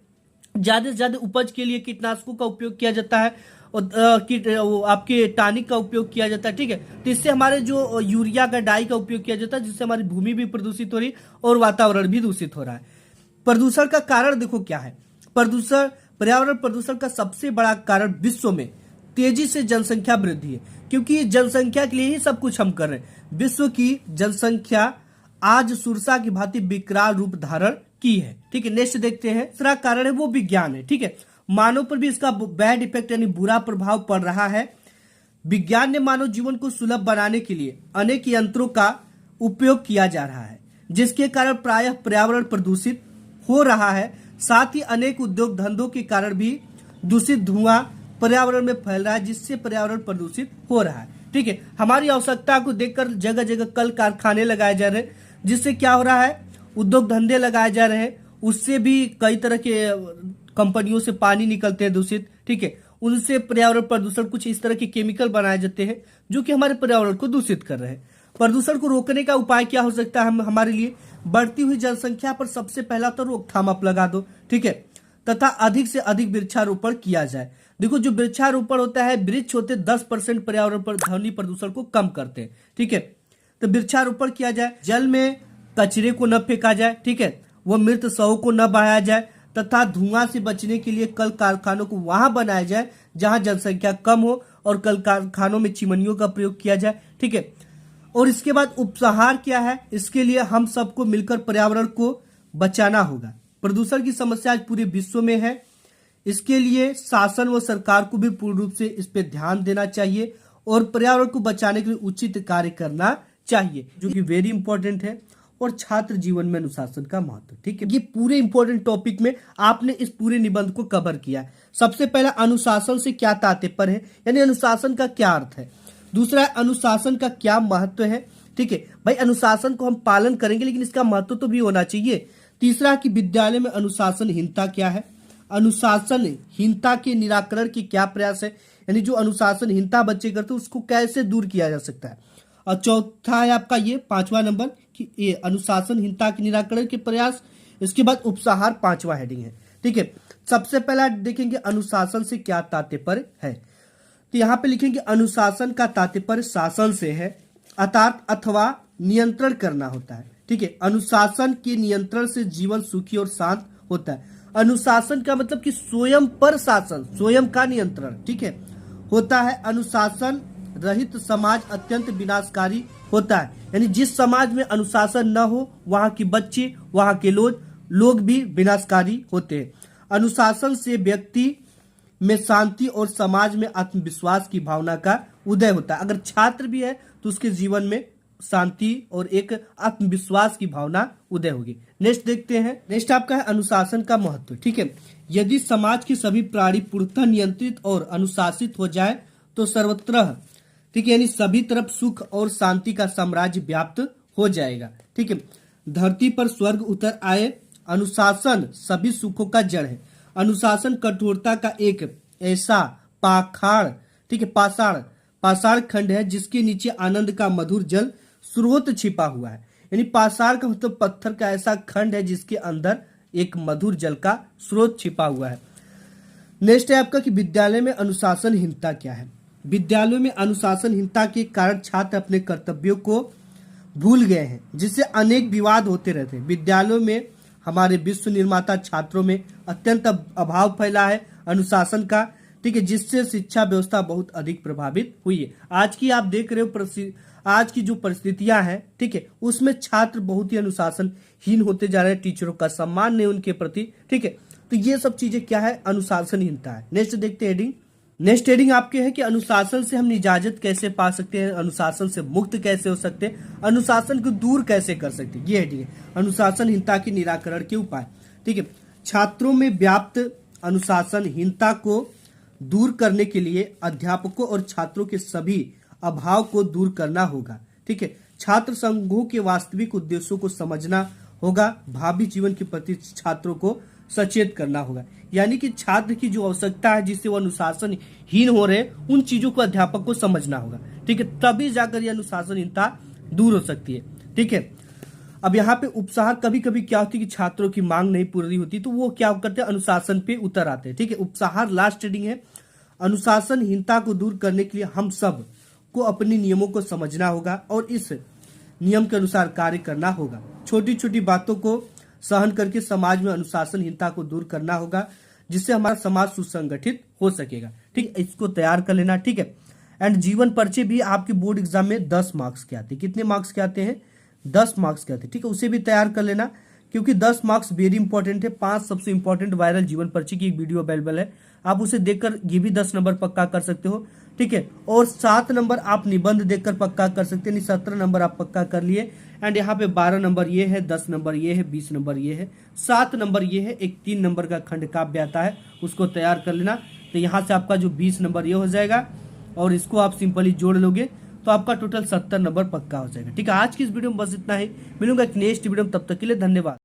ज्यादा से ज्यादा उपज के लिए कीटनाशकों का उपयोग किया जाता है और आपके टॉनिक का उपयोग किया जाता है। ठीक है, तो इससे हमारे जो यूरिया का डाई का उपयोग किया जाता है, जिससे हमारी भूमि भी प्रदूषित हो रही और वातावरण भी दूषित हो रहा है। प्रदूषण का कारण देखो क्या है। प्रदूषण, पर्यावरण प्रदूषण का सबसे बड़ा कारण विश्व में तेजी से जनसंख्या वृद्धि है, क्योंकि जनसंख्या के लिए ही सब कुछ हम कर रहे हैं। विश्व की जनसंख्या आज सुरसा की भांति विकराल रूप धारण की है। ठीक है, नेक्स्ट देखते हैं। दूसरा कारण है वो विज्ञान है। ठीक है, मानव पर भी इसका बैड इफेक्ट यानी बुरा प्रभाव पड़ रहा है। विज्ञान ने मानव जीवन को सुलभ बनाने के लिए अनेक यंत्रों का उपयोग किया जा रहा है, जिसके कारण प्रायः पर्यावरण प्रदूषित हो रहा है। साथ ही अनेक उद्योग धंधों के कारण भी दूषित धुआं पर्यावरण में फैल रहा है, जिससे पर्यावरण प्रदूषित हो रहा है। ठीक है, हमारी आवश्यकता को देखकर जगह जगह कल कारखाने लगाए जा रहे हैं, जिससे क्या हो रहा है, उद्योग धंधे लगाए जा रहे हैं, उससे भी कई तरह के कंपनियों से पानी निकलते हैं दूषित। ठीक है, उनसे पर्यावरण प्रदूषण, कुछ इस तरह के केमिकल बनाए जाते हैं जो कि हमारे पर्यावरण को दूषित कर रहे हैं। प्रदूषण को रोकने का उपाय क्या हो सकता है हमारे लिए? बढ़ती हुई जनसंख्या पर सबसे पहला तो रोकथाम आप लगा दो, ठीक है, तथा अधिक से अधिक वृक्षारोपण किया जाए। देखो जो वृक्षारोपण होता है, वृक्ष होते 10% पर्यावरण पर ध्वनि प्रदूषण को कम करते हैं, ठीक है, तो वृक्षारोपण किया जाए। जल में कचरे को न फेंका जाए, ठीक है, वो मृत शवों को न बहाया जाए, तथा धुआं से बचने के लिए कल कारखानों को वहां बनाया जाए जहां जनसंख्या कम हो और कल कारखानों में चिमनियों का प्रयोग किया जाए, ठीक है। और इसके बाद उपसंहार क्या है? इसके लिए हम सबको मिलकर पर्यावरण को बचाना होगा। प्रदूषण की समस्या आज पूरे विश्व में है, इसके लिए शासन व सरकार को भी पूर्ण रूप से इस पे ध्यान देना चाहिए और पर्यावरण को बचाने के लिए उचित कार्य करना चाहिए, जो कि वेरी इंपॉर्टेंट है। और छात्र जीवन में अनुशासन का महत्व, ठीक है, ये पूरे इंपॉर्टेंट टॉपिक में आपने इस पूरे निबंध को कवर किया है। सबसे पहला अनुशासन से क्या तात्पर्य है, यानी अनुशासन का क्या अर्थ है। दूसरा अनुशासन का क्या महत्व है, ठीक है भाई, अनुशासन को हम पालन करेंगे लेकिन इसका महत्व तो भी होना चाहिए। तीसरा कि विद्यालय में अनुशासनहीनता क्या है, अनुशासनहीनता के निराकरण के क्या प्रयास है, यानी जो अनुशासनहीनता बच्चे करते हैं उसको कैसे दूर किया जा सकता है। और चौथा है आपका ये 5वां नंबर कि ये अनुशासनहीनता के निराकरण के प्रयास। इसके बाद उपसंहार 5वां हेडिंग है, ठीक है। सबसे पहला देखेंगे अनुशासन से क्या तात्पर्य है, तो यहाँ पे लिखेंगे अनुशासन का तात्पर्य शासन से है, अर्थात अथवा नियंत्रण करना होता है, ठीक है। अनुशासन के नियंत्रण से जीवन सुखी और शांत होता है। अनुशासन का मतलब कि स्वयं पर शासन, स्वयं का नियंत्रण, ठीक है, होता है। अनुशासन रहित समाज अत्यंत विनाशकारी होता है, यानी जिस समाज में अनुशासन न हो वहां के बच्चे, वहां के लोग भी विनाशकारी होते हैं। अनुशासन से व्यक्ति में शांति और समाज में आत्मविश्वास की भावना का उदय होता है। अगर छात्र भी है तो उसके जीवन में शांति और एक आत्मविश्वास की भावना उदय होगी। नेक्स्ट देखते हैं, नेक्स्ट आपका है अनुशासन का महत्व, ठीक है। यदि समाज के सभी प्राणी पूर्णतः नियंत्रित और अनुशासित हो जाए तो सर्वत्र, ठीक है, यानी सभी तरफ सुख और शांति का साम्राज्य व्याप्त हो जाएगा, ठीक है। धरती पर स्वर्ग उतर आए। अनुशासन सभी सुखों का जड़ है। अनुशासन कठोरता का एक ऐसा पाषाण, ठीक है, पाषाण खंड है जिसके नीचे आनंद का मधुर जल स्रोत छिपा हुआ है। यानी पाषाण का मतलब पत्थर का ऐसा खंड है जिसके अंदर एक मधुर जल का स्रोत छिपा हुआ है। नेक्स्ट है आपका कि विद्यालय में अनुशासनहीनता क्या है। विद्यालयों में अनुशासनहीनता के कारण छात्र अपने कर्तव्यों को भूल गए हैं, जिससे अनेक विवाद होते रहते हैं। विद्यालयों में हमारे विश्व निर्माता छात्रों में अत्यंत अभाव फैला है अनुशासन का, ठीक है, जिससे शिक्षा व्यवस्था बहुत अधिक प्रभावित हुई है। आज की आप देख रहे हो आज की जो परिस्थितियां हैं, ठीक है, उसमें छात्र बहुत ही अनुशासनहीन होते जा रहे हैं, टीचरों का सम्मान नहीं उनके प्रति, ठीक है। तो ये सब चीजें क्या है, अनुशासनहीनता है। नेक्स्ट देखते हैं हेडिंग। नेक्स्ट हेडिंग आपके है कि अनुशासन से हम निजाजत कैसे पा सकते हैं, अनुशासन से मुक्त कैसे हो सकते हैं, अनुशासन को दूर कैसे कर सकते हैं, ये हेडिंग है। अनुशासनहीनता के निराकरण के उपाय, ठीक है। छात्रों में व्याप्त अनुशासनहीनता को दूर करने के लिए अध्यापकों और छात्रों के सभी अभाव को दूर करना होगा, ठीक है। छात्र संघों के वास्तविक उद्देश्यों को समझना होगा, भावी जीवन के प्रति छात्रों को सचेत करना होगा। यानी कि छात्र की जो आवश्यकता है जिससे वो अनुशासनहीन हो रहे हैं, उन चीजों को अध्यापक को समझना होगा, ठीक है, तभी जाकर ये अनुशासनहीनता दूर हो सकती है, ठीक है। अब यहाँ पे उपसंहार कभी कभी क्या होती है कि छात्रों की मांग नहीं पूरी होती तो वो क्या करते हैं, अनुशासन पे उतर आते हैं, ठीक है। उपसंहार लास्ट हेडिंग है। अनुशासनहीनता को दूर करने के लिए हम सब को अपने नियमों को समझना होगा और इस नियम के अनुसार कार्य करना होगा। छोटी छोटी बातों को सहन करके समाज में अनुशासनहीनता को दूर करना होगा, जिससे हमारा समाज सुसंगठित हो सकेगा, ठीक है। इसको तैयार कर लेना, ठीक है। एंड जीवन परिचय भी आपके बोर्ड एग्जाम में 10 मार्क्स के आते हैं। कितने मार्क्स के आते हैं, 10 मार्क्स के आते हैं, ठीक है। उसे भी तैयार कर लेना क्योंकि 10 मार्क्स वेरी इंपॉर्टेंट है। 5 सबसे इंपॉर्टेंट वायरल जीवन परिचय की एक वीडियो अवेलेबल है, आप उसे देखकर ये भी 10 नंबर पक्का कर सकते हो, ठीक है। और 7 नंबर आप निबंध देखकर पक्का कर सकते हैं, 17 नंबर आप पक्का कर लिए। एंड यहाँ पे 12 नंबर ये है, 10 नंबर ये है, 20 नंबर ये है, 7 नंबर ये है, एक 3 नंबर का खंड काव्य आता है, उसको तैयार कर लेना। तो यहाँ से आपका जो 20 नंबर ये हो जाएगा और इसको आप सिंपली जोड़ लोगे तो आपका टोटल 70 नंबर पक्का हो जाएगा, ठीक है। आज की इस वीडियो में बस इतना ही, मिलूंगा एक नेक्स्ट वीडियो में, तब तक के लिए धन्यवाद।